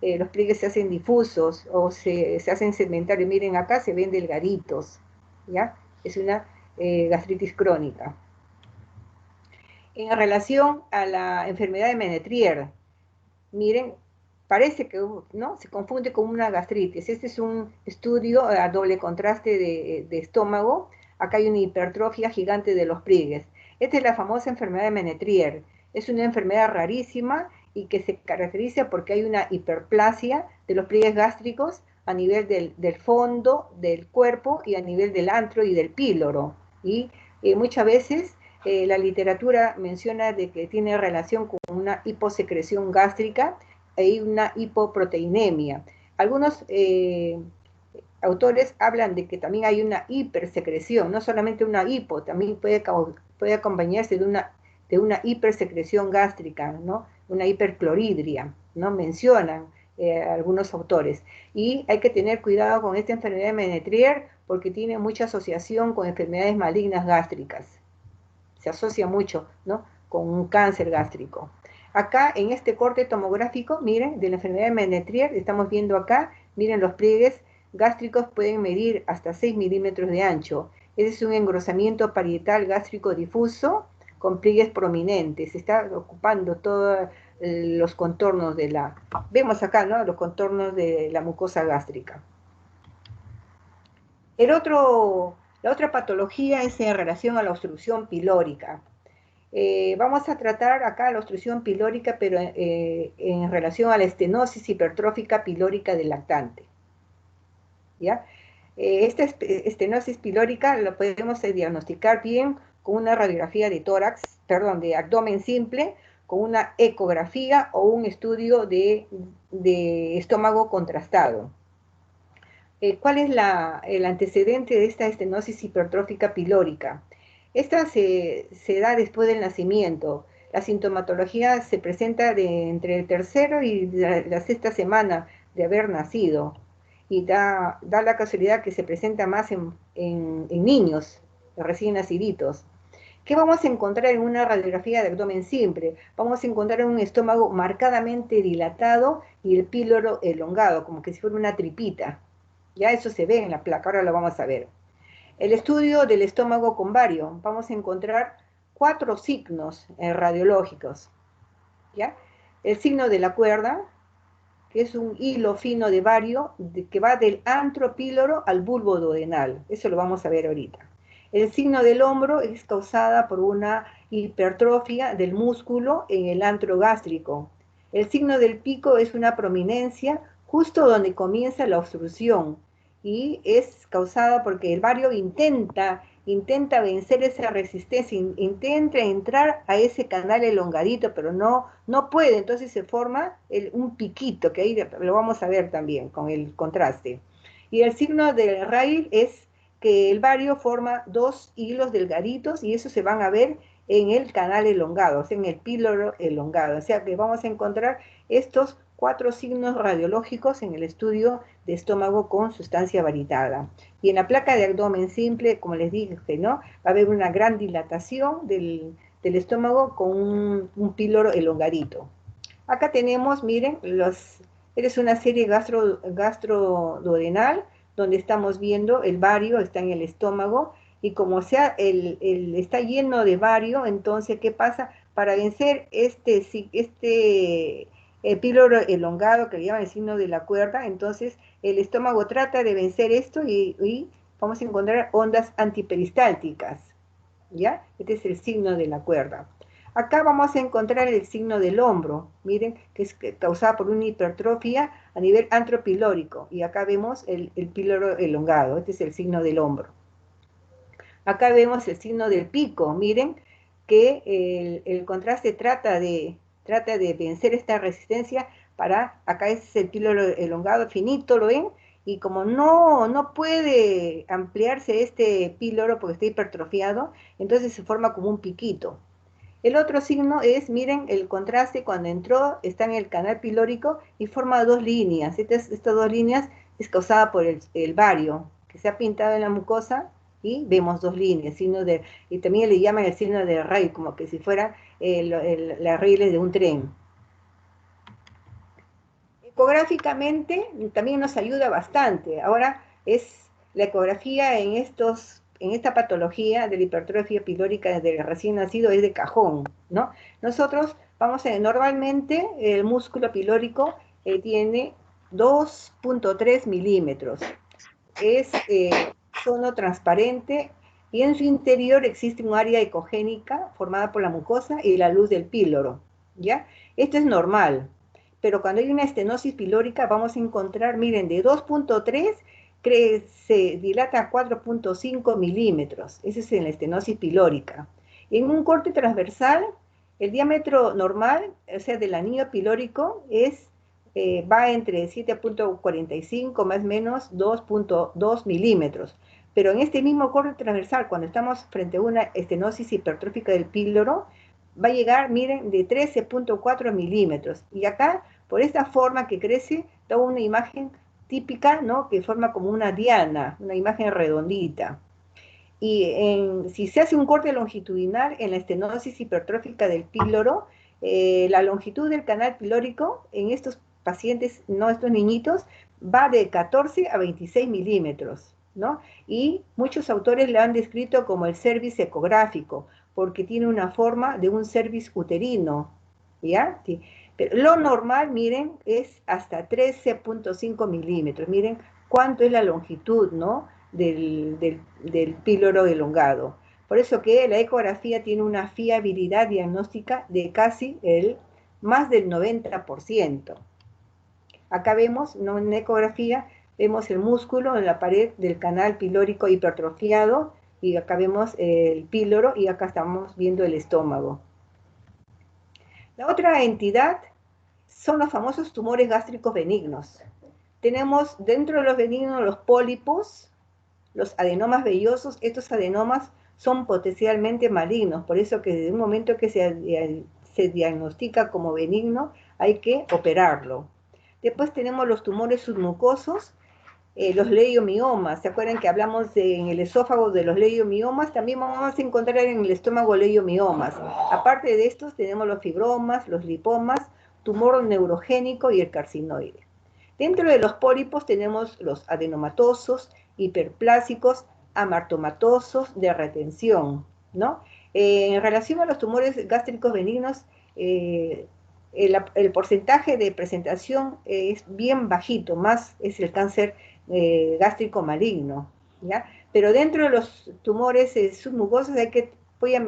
[SPEAKER 1] Los pliegues se hacen difusos o se hacen segmentarios. Miren, acá se ven delgaditos, ¿ya? Es una gastritis crónica. En relación a la enfermedad de Menetrier, miren, parece que ¿no? se confunde con una gastritis. Este es un estudio a doble contraste de estómago. Acá hay una hipertrofia gigante de los pliegues. Esta es la famosa enfermedad de Menetrier. Es una enfermedad rarísima y que se caracteriza porque hay una hiperplasia de los pliegues gástricos a nivel del fondo del cuerpo y a nivel del antro y del píloro. Y muchas veces la literatura menciona de que tiene relación con una hiposecreción gástrica y una hipoproteinemia. Algunos autores hablan de que también hay una hipersecreción, no solamente una hipo, también puede acompañarse de una hipersecreción gástrica, ¿no? Una hipercloridria, ¿no? Mencionan algunos autores. Y hay que tener cuidado con esta enfermedad de Menetrier porque tiene mucha asociación con enfermedades malignas gástricas. Se asocia mucho, ¿no? Con un cáncer gástrico. Acá, en este corte tomográfico, miren, de la enfermedad de Menetrier, estamos viendo acá, miren, los pliegues gástricos pueden medir hasta 6 milímetros de ancho. Ese es un engrosamiento parietal gástrico difuso con pliegues prominentes. Está ocupando todos los contornos vemos acá, ¿no? Los contornos de la mucosa gástrica. La otra patología es en relación a la obstrucción pilórica. Vamos a tratar acá la obstrucción pilórica, pero en relación a la estenosis hipertrófica pilórica del lactante. ¿Ya? Esta estenosis pilórica la podemos diagnosticar bien con una radiografía de tórax, perdón, de abdomen simple, con una ecografía o un estudio de estómago contrastado. ¿Cuál es el antecedente de esta estenosis hipertrófica pilórica? Esta se da después del nacimiento. La sintomatología se presenta entre el tercero y la sexta semana de haber nacido. Y da la casualidad que se presenta más en niños recién naciditos. ¿Qué vamos a encontrar en una radiografía de abdomen simple? Vamos a encontrar un estómago marcadamente dilatado y el píloro elongado, como que si fuera una tripita. Ya eso se ve en la placa, ahora lo vamos a ver. El estudio del estómago con bario, vamos a encontrar 4 signos radiológicos. ¿Ya? El signo de la cuerda, que es un hilo fino de bario que va del antro píloro al bulbo duodenal. Eso lo vamos a ver ahorita. El signo del hombro es causada por una hipertrofia del músculo en el antro gástrico. El signo del pico es una prominencia justo donde comienza la obstrucción y es causada porque el bario intenta vencer esa resistencia, intenta entrar a ese canal elongadito, pero no puede, entonces se forma un piquito, que ahí lo vamos a ver también con el contraste. Y el signo del raíz es que el bario forma 2 hilos delgaditos y eso se van a ver en el canal elongado, o sea, en el píloro elongado. O sea que vamos a encontrar estos 4 signos radiológicos en el estudio de estómago con sustancia varitada. Y en la placa de abdomen simple, como les dije, ¿no? Va a haber una gran dilatación del estómago con un píloro elongadito. Acá tenemos, miren, es una serie gastroduodenal, donde estamos viendo el bario, está en el estómago, y como sea, está lleno de bario, entonces, ¿qué pasa? Para vencer el píloro elongado, que le llaman el signo de la cuerda, entonces el estómago trata de vencer esto y vamos a encontrar ondas antiperistálticas, ¿ya? Este es el signo de la cuerda. Acá vamos a encontrar el signo del hombro, miren, que es causada por una hipertrofia a nivel antropilórico, y acá vemos el píloro elongado, este es el signo del hombro. Acá vemos el signo del pico, miren, que el contraste trata de vencer esta resistencia acá es el píloro elongado finito, ¿lo ven? Y como no puede ampliarse este píloro porque está hipertrofiado, entonces se forma como un piquito. El otro signo es, miren, el contraste cuando entró, está en el canal pilórico y forma 2 líneas. Estas 2 líneas es causada por el bario, que se ha pintado en la mucosa y vemos 2 líneas. Y también le llaman el signo de raíl, como que si fuera las raíles de un tren. Ecográficamente también nos ayuda bastante. Ahora es la ecografía en esta patología de la hipertrofia pilórica del recién nacido es de cajón, ¿no? Nosotros normalmente el músculo pilórico tiene 2.3 milímetros. Es sono transparente y en su interior existe un área ecogénica formada por la mucosa y la luz del píloro, ¿ya? Esto es normal. Pero cuando hay una estenosis pilórica vamos a encontrar, miren, de 2.3 se dilata a 4.5 milímetros. Esa es en la estenosis pilórica. En un corte transversal, el diámetro normal, o sea, del anillo pilórico, va entre 7.45 más o menos 2.2 milímetros. Pero en este mismo corte transversal, cuando estamos frente a una estenosis hipertrófica del píloro, va a llegar, miren, de 13.4 milímetros. Y acá, por esta forma que crece, da una imagen típica, ¿no? Que forma como una diana, una imagen redondita. Y si se hace un corte longitudinal en la estenosis hipertrófica del píloro, la longitud del canal pilórico en estos pacientes, no estos niñitos, va de 14 a 26 milímetros, ¿no? Y muchos autores lo han descrito como el cervix ecográfico, porque tiene una forma de un cervix uterino, ¿ya? Sí. Pero lo normal, miren, es hasta 13.5 milímetros. Miren cuánto es la longitud, ¿no? del píloro elongado. Por eso que la ecografía tiene una fiabilidad diagnóstica de casi más del 90%. Acá vemos, ¿no? En ecografía, vemos el músculo en la pared del canal pilórico hipertrofiado, y acá vemos el píloro, y acá estamos viendo el estómago. La otra entidad son los famosos tumores gástricos benignos. Tenemos dentro de los benignos los pólipos, los adenomas vellosos. Estos adenomas son potencialmente malignos, por eso que desde un momento que se diagnostica como benigno, hay que operarlo. Después tenemos los tumores submucosos, los leiomiomas. ¿Se acuerdan que hablamos en el esófago de los leiomiomas? También vamos a encontrar en el estómago leiomiomas. Aparte de estos tenemos los fibromas, los lipomas, tumor neurogénico y el carcinoide. Dentro de los pólipos tenemos los adenomatosos, hiperplásicos, amartomatosos de retención, ¿no? En relación a los tumores gástricos benignos, el porcentaje de presentación es bien bajito, más es el cáncer gástrico maligno, ¿ya? Pero dentro de los tumores submucosos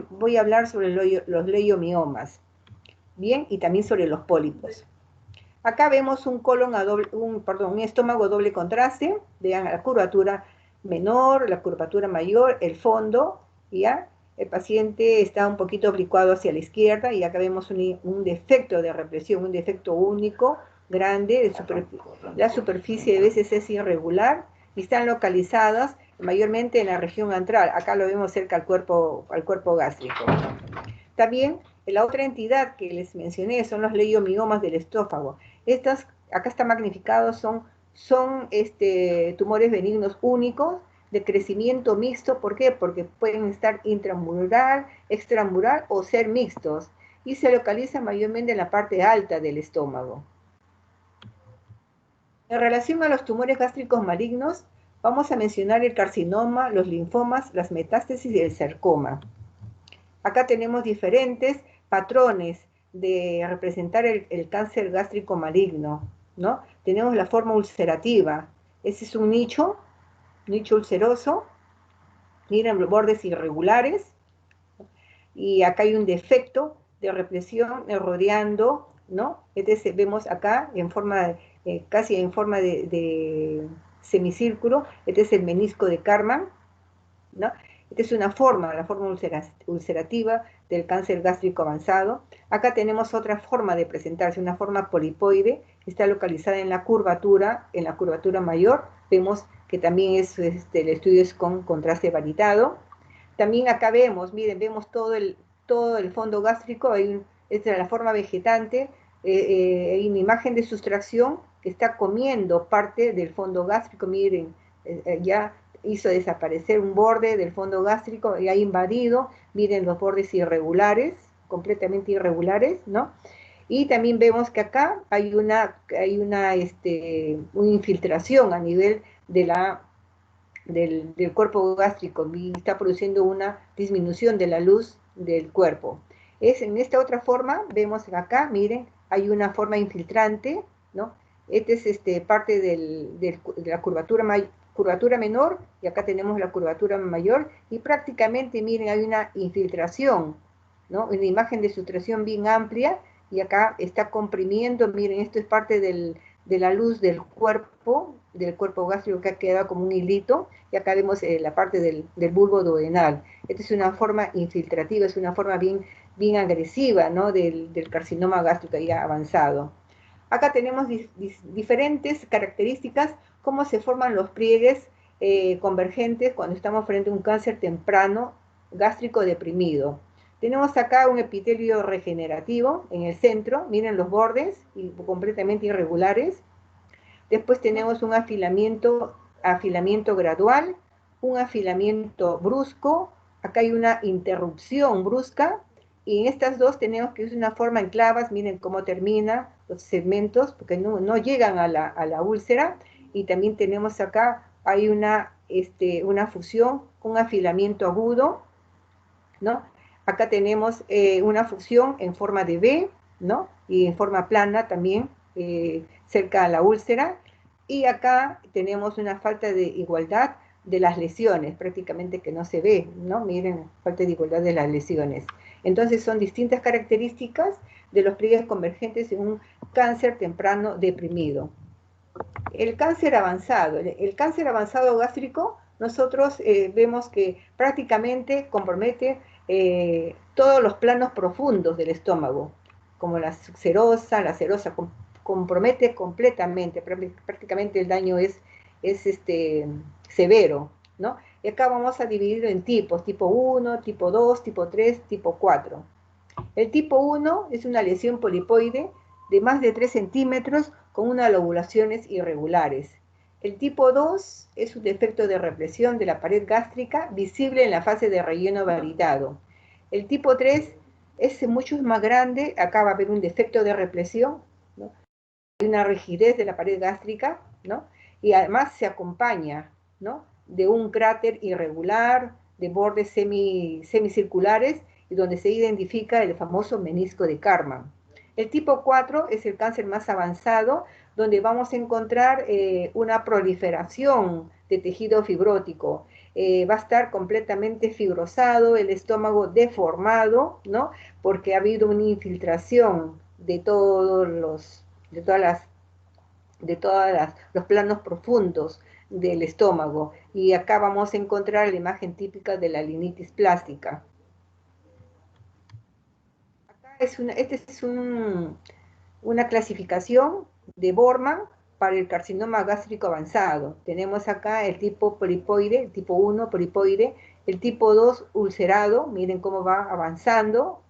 [SPEAKER 1] voy a hablar sobre los leiomiomas, bien, y también sobre los pólipos. Acá vemos un estómago doble contraste. Vean la curvatura menor, la curvatura mayor, el fondo, ¿ya? El paciente está un poquito oblicuado hacia la izquierda, y acá vemos un defecto de represión, un defecto único, grande, la superficie de veces es irregular, y están localizadas mayormente en la región antral. Acá lo vemos cerca al cuerpo gástrico. También la otra entidad que les mencioné son los leiomiomas del estófago. Estas, acá está magnificado, son tumores benignos únicos, de crecimiento mixto. ¿Por qué? Porque pueden estar intramural, extramural o ser mixtos, y se localizan mayormente en la parte alta del estómago. En relación a los tumores gástricos malignos, vamos a mencionar el carcinoma, los linfomas, las metástasis y el sarcoma. Acá tenemos diferentes patrones de representar el cáncer gástrico maligno, ¿no? Tenemos la forma ulcerativa. Ese es un nicho ulceroso. Miren los bordes irregulares. Y acá hay un defecto de represión rodeando, ¿no? Vemos acá en forma, casi en forma de semicírculo. Este es el menisco de Karman, ¿no? Esta es la forma ulcerativa del cáncer gástrico avanzado. Acá tenemos otra forma de presentarse, una forma polipoide, está localizada en la curvatura mayor. Vemos que también el estudio es con contraste validado. También acá vemos, miren, vemos todo el fondo gástrico. Esta es la forma vegetante. Hay una imagen de sustracción que está comiendo parte del fondo gástrico. Miren, ya hizo desaparecer un borde del fondo gástrico y ha invadido. Miren los bordes irregulares, completamente irregulares, ¿no? Y también vemos que acá hay una infiltración a nivel del cuerpo gástrico, y está produciendo una disminución de la luz del cuerpo. En esta otra forma, vemos acá, miren, hay una forma infiltrante, ¿no? Este es parte de la curvatura menor, y acá tenemos la curvatura mayor, y prácticamente, miren, hay una infiltración, ¿no? Una imagen de sustracción bien amplia, y acá está comprimiendo. Miren, esto es parte de la luz del cuerpo gástrico, que ha quedado como un hilito, y acá vemos la parte del bulbo duodenal. Esta es una forma infiltrativa, es una forma bien agresiva, ¿no? del carcinoma gástrico ya avanzado. Acá tenemos diferentes características, cómo se forman los pliegues convergentes cuando estamos frente a un cáncer temprano gástrico deprimido. Tenemos acá un epitelio regenerativo en el centro, miren los bordes completamente irregulares. Después tenemos un afilamiento gradual, un afilamiento brusco. Acá hay una interrupción brusca, y en estas dos tenemos que es una forma en clavas. Miren cómo termina los segmentos, porque no llegan a la úlcera. Y también tenemos acá, hay una fusión, un afilamiento agudo, ¿no? Acá tenemos una fusión en forma de V, ¿no? Y en forma plana también, cerca a la úlcera. Y acá tenemos una falta de igualdad. de las lesiones, prácticamente que no se ve, ¿no? Miren, falta de igualdad de las lesiones. Entonces son distintas características de los pliegues convergentes en un cáncer temprano deprimido. El cáncer avanzado gástrico, nosotros vemos que prácticamente compromete todos los planos profundos del estómago, como la serosa compromete completamente, prácticamente el daño es severo, ¿no? Y acá vamos a dividirlo en tipos, tipo 1, tipo 2, tipo 3, tipo 4. El tipo 1 es una lesión polipoide de más de 3 centímetros con unas lobulaciones irregulares. El tipo 2 es un defecto de represión de la pared gástrica visible en la fase de relleno validado. El tipo 3 es mucho más grande, acá va a haber un defecto de represión, ¿no? Hay una rigidez de la pared gástrica, ¿no? Y además se acompaña, ¿no?, de un cráter irregular, de bordes semicirculares, y donde se identifica el famoso menisco de Karman. El tipo 4 es el cáncer más avanzado, donde vamos a encontrar una proliferación de tejido fibrótico. Va a estar completamente fibrosado, el estómago deformado, ¿no?, porque ha habido una infiltración de todos los planos profundos del estómago. Y acá vamos a encontrar la imagen típica de la linitis plástica. Esta es una clasificación de Borman para el carcinoma gástrico avanzado. Tenemos acá el tipo polipoide, el tipo 1 polipoide, el tipo 2 ulcerado, miren cómo va avanzando,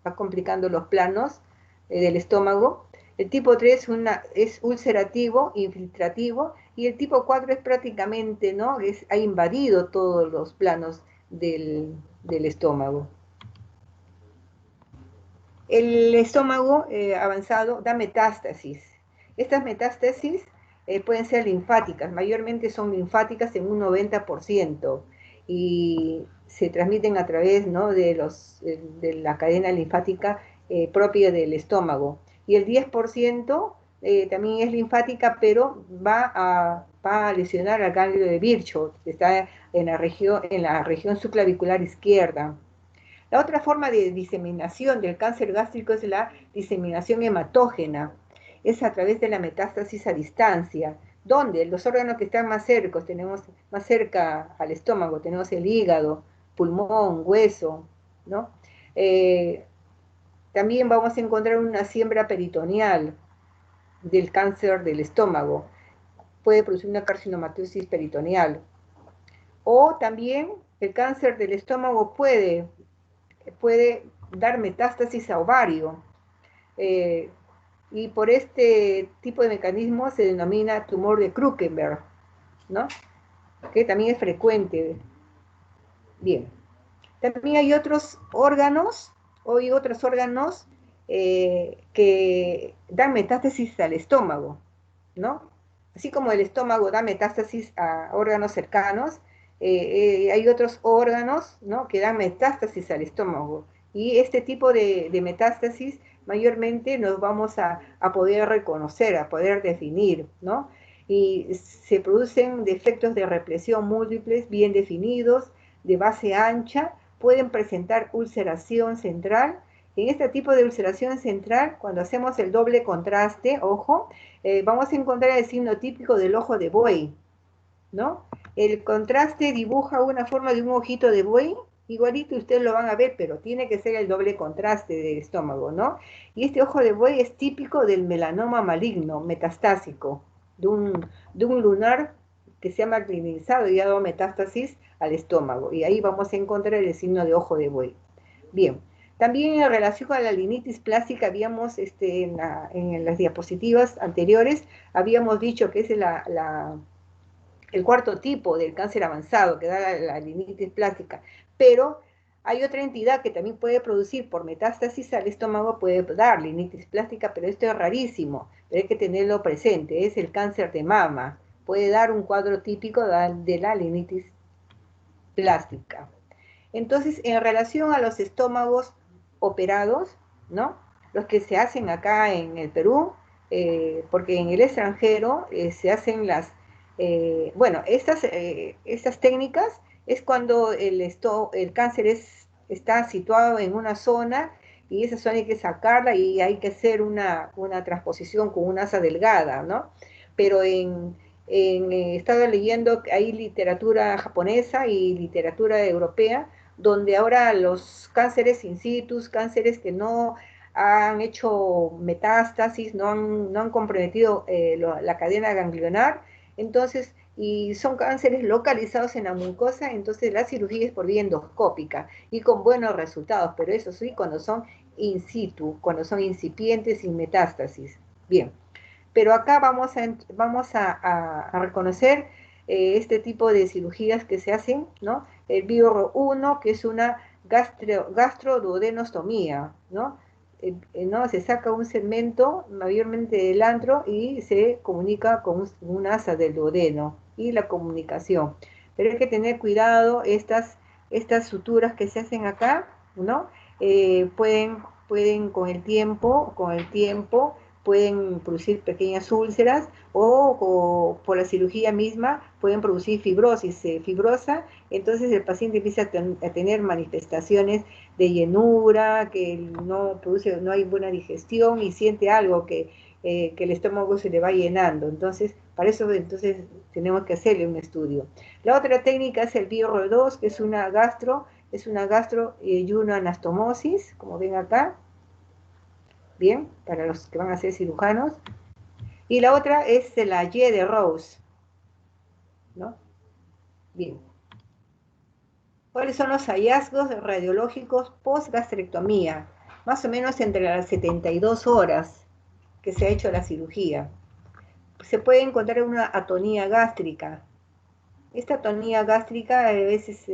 [SPEAKER 1] va complicando los planos del estómago. El tipo 3 es ulcerativo, infiltrativo, y el tipo 4 es prácticamente, ¿no?, ha invadido todos los planos del estómago. El estómago avanzado da metástasis. Estas metástasis pueden ser linfáticas, mayormente son linfáticas en un 90%, y se transmiten a través, ¿no?, de la cadena linfática propia del estómago. Y el 10% también es linfática, pero va a lesionar al ganglio de Virchow, que está en la región subclavicular izquierda. La otra forma de diseminación del cáncer gástrico es la diseminación hematógena. Es a través de la metástasis a distancia, donde los órganos que están más cerca al estómago, tenemos el hígado, pulmón, hueso, ¿no? También vamos a encontrar una siembra peritoneal del cáncer del estómago. Puede producir una carcinomatosis peritoneal. O también el cáncer del estómago puede dar metástasis a ovario, y por este tipo de mecanismo se denomina tumor de Krukenberg, ¿no?, que también es frecuente. Bien, también hay otros órganos, que dan metástasis al estómago, ¿no? Así como el estómago da metástasis a órganos cercanos, hay otros órganos, ¿no?, que dan metástasis al estómago. Y este tipo de metástasis mayormente nos vamos a poder reconocer, a poder definir, ¿no? Y se producen defectos de represión múltiples bien definidos, de base ancha, pueden presentar ulceración central. En este tipo de ulceración central, cuando hacemos el doble contraste, ojo, vamos a encontrar el signo típico del ojo de buey, ¿no? El contraste dibuja una forma de un ojito de buey, igualito ustedes lo van a ver, pero tiene que ser el doble contraste del estómago, ¿no? Y este ojo de buey es típico del melanoma maligno, metastásico, de un lunar que se ha magnetizado y ha dado metástasis al estómago. Y ahí vamos a encontrar el signo de ojo de buey. Bien. También en relación con la linitis plástica, habíamos, en las diapositivas anteriores, habíamos dicho que es el cuarto tipo del cáncer avanzado, que da la linitis plástica, pero hay otra entidad que también puede producir por metástasis al estómago, puede dar linitis plástica, pero esto es rarísimo, pero hay que tenerlo presente, es el cáncer de mama, puede dar un cuadro típico de la linitis plástica. Entonces, en relación a los estómagos operados, ¿no?, los que se hacen acá en el Perú, porque en el extranjero se hacen bueno, estas técnicas es cuando el cáncer está situado en una zona y esa zona hay que sacarla y hay que hacer una transposición con una asa delgada, ¿no? Pero he estado leyendo que hay literatura japonesa y literatura europea, donde ahora los cánceres in situ, cánceres que no han hecho metástasis, no han comprometido la cadena ganglionar, entonces, y son cánceres localizados en la mucosa, entonces la cirugía es por vía endoscópica y con buenos resultados, pero eso sí, cuando son in situ, cuando son incipientes sin metástasis. Bien, pero acá vamos a reconocer este tipo de cirugías que se hacen, ¿no? El BIOR 1, que es una gastroduodenostomía, ¿no? ¿No? Se saca un segmento mayormente del antro y se comunica con un asa del duodeno y la comunicación. Pero hay que tener cuidado, estas suturas que se hacen acá, ¿no? Pueden con el tiempo pueden producir pequeñas úlceras o por la cirugía misma pueden producir fibrosis, se fibrosa, entonces el paciente empieza a tener manifestaciones de llenura, que no hay buena digestión y siente algo que el estómago se le va llenando. Entonces, para eso entonces tenemos que hacerle un estudio. La otra técnica es el BIOR2, que es una gastro y una anastomosis, como ven acá. Bien, para los que van a ser cirujanos. Y la otra es la Y de Rose, ¿no? Bien. ¿Cuáles son los hallazgos radiológicos post-gastrectomía? Más o menos entre las 72 horas que se ha hecho la cirugía. Se puede encontrar una atonía gástrica. Esta atonía gástrica a veces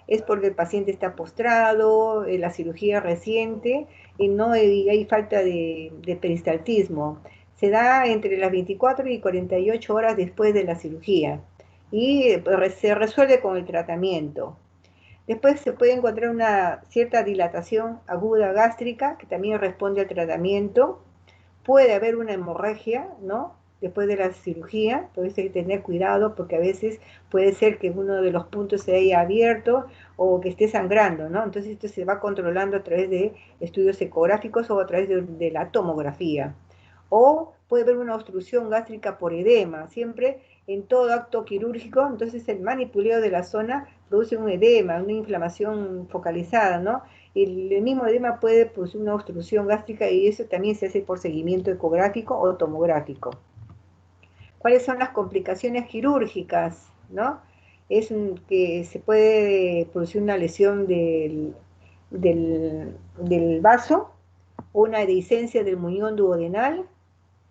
[SPEAKER 1] es porque el paciente está postrado, la cirugía reciente y hay falta de peristaltismo. Se da entre las 24 y 48 horas después de la cirugía y se resuelve con el tratamiento. Después se puede encontrar una cierta dilatación aguda gástrica que también responde al tratamiento. Puede haber una hemorragia, ¿no? Después de la cirugía, por eso hay que tener cuidado porque a veces puede ser que uno de los puntos se haya abierto o que esté sangrando, ¿no? Entonces esto se va controlando a través de estudios ecográficos o a través de la tomografía. O puede haber una obstrucción gástrica por edema, siempre en todo acto quirúrgico, entonces el manipuleo de la zona produce un edema, una inflamación focalizada, ¿no? El mismo edema puede producir una obstrucción gástrica y eso también se hace por seguimiento ecográfico o tomográfico. ¿Cuáles son las complicaciones quirúrgicas? ¿No? Que se puede producir una lesión del vaso, una dehiscencia del muñón duodenal.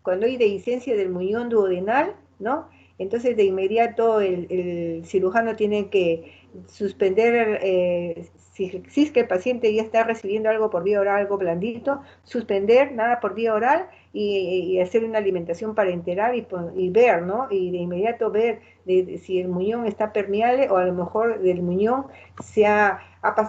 [SPEAKER 1] Cuando hay dehiscencia del muñón duodenal, ¿no? Entonces de inmediato el cirujano tiene que suspender, si es que el paciente ya está recibiendo algo por vía oral, algo blandito, suspender nada por vía oral y hacer una alimentación parenteral y ver, ¿no? Y de inmediato ver si el muñón está permeable o a lo mejor del muñón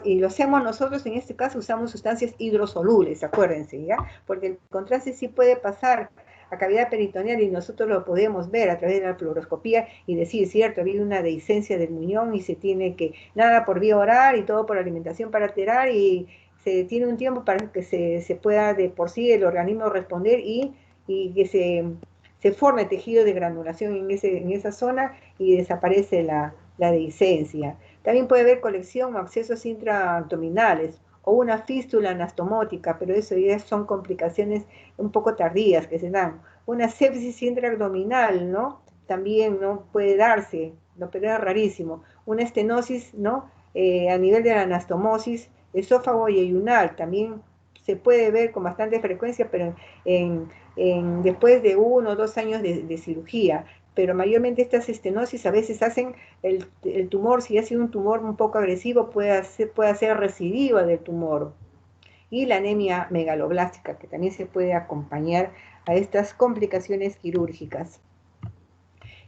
[SPEAKER 1] y lo hacemos nosotros, en este caso usamos sustancias hidrosolubles, acuérdense, ¿ya? Porque el contraste sí puede pasar a cavidad peritoneal y nosotros lo podemos ver a través de la fluoroscopía y decir, cierto, había una dehiscencia del muñón y se tiene que, nada por vía oral y todo por alimentación parenteral y se tiene un tiempo para que se pueda de por sí el organismo responder y que se forme tejido de granulación en esa zona y desaparece la dehiscencia. También puede haber colección o accesos intraabdominales o una fístula anastomótica, pero eso ya son complicaciones un poco tardías que se dan. Una sepsis intraabdominal, ¿no? También no puede darse, ¿no? Pero es rarísimo. Una estenosis, ¿no? A nivel de la anastomosis, esófago y ayunal, también se puede ver con bastante frecuencia, pero después de 1 o 2 años de cirugía. Pero mayormente estas estenosis a veces hacen el tumor, si ha sido un tumor un poco agresivo, puede ser recidiva del tumor. Y la anemia megaloblástica, que también se puede acompañar a estas complicaciones quirúrgicas.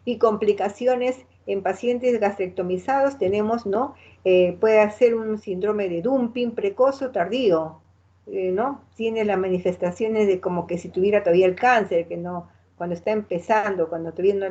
[SPEAKER 1] Y complicaciones en pacientes gastrectomizados tenemos, ¿no? Puede ser un síndrome de dumping precoz o tardío, ¿no? Tiene las manifestaciones de como que si tuviera todavía el cáncer, que no cuando está empezando, cuando todavía no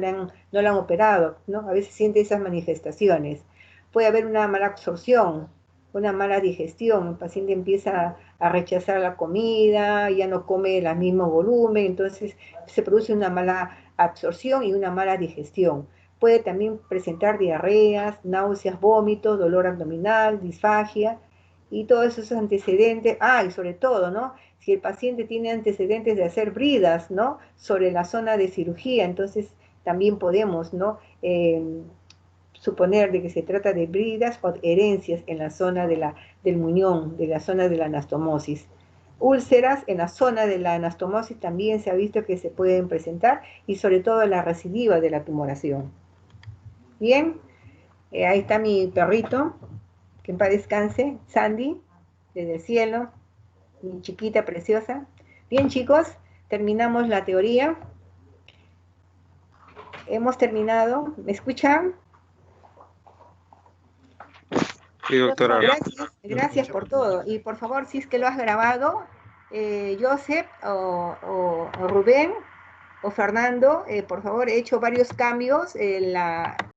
[SPEAKER 1] le han operado, ¿no? A veces siente esas manifestaciones. Puede haber una mala absorción, una mala digestión, el paciente empieza a rechazar la comida, ya no come el mismo volumen, entonces se produce una mala absorción y una mala digestión. Puede también presentar diarreas, náuseas, vómitos, dolor abdominal, disfagia y todos esos antecedentes. Ah, y sobre todo, ¿no? Si el paciente tiene antecedentes de hacer bridas, ¿no? Sobre la zona de cirugía, entonces también podemos, ¿no? Suponer de que se trata de bridas o herencias en la zona del muñón, de la zona de la anastomosis. Úlceras en la zona de la anastomosis también se ha visto que se pueden presentar y sobre todo la recidiva de la tumoración. Bien, ahí está mi perrito, que en paz descanse, Sandy, desde el cielo, mi chiquita preciosa. Bien, chicos, terminamos la teoría. Hemos terminado. ¿Me escuchan?
[SPEAKER 4] Sí, doctora.
[SPEAKER 1] Gracias por todo. Y por favor, si es que lo has grabado, Joseph o Rubén o Fernando, por favor, he hecho varios cambios en la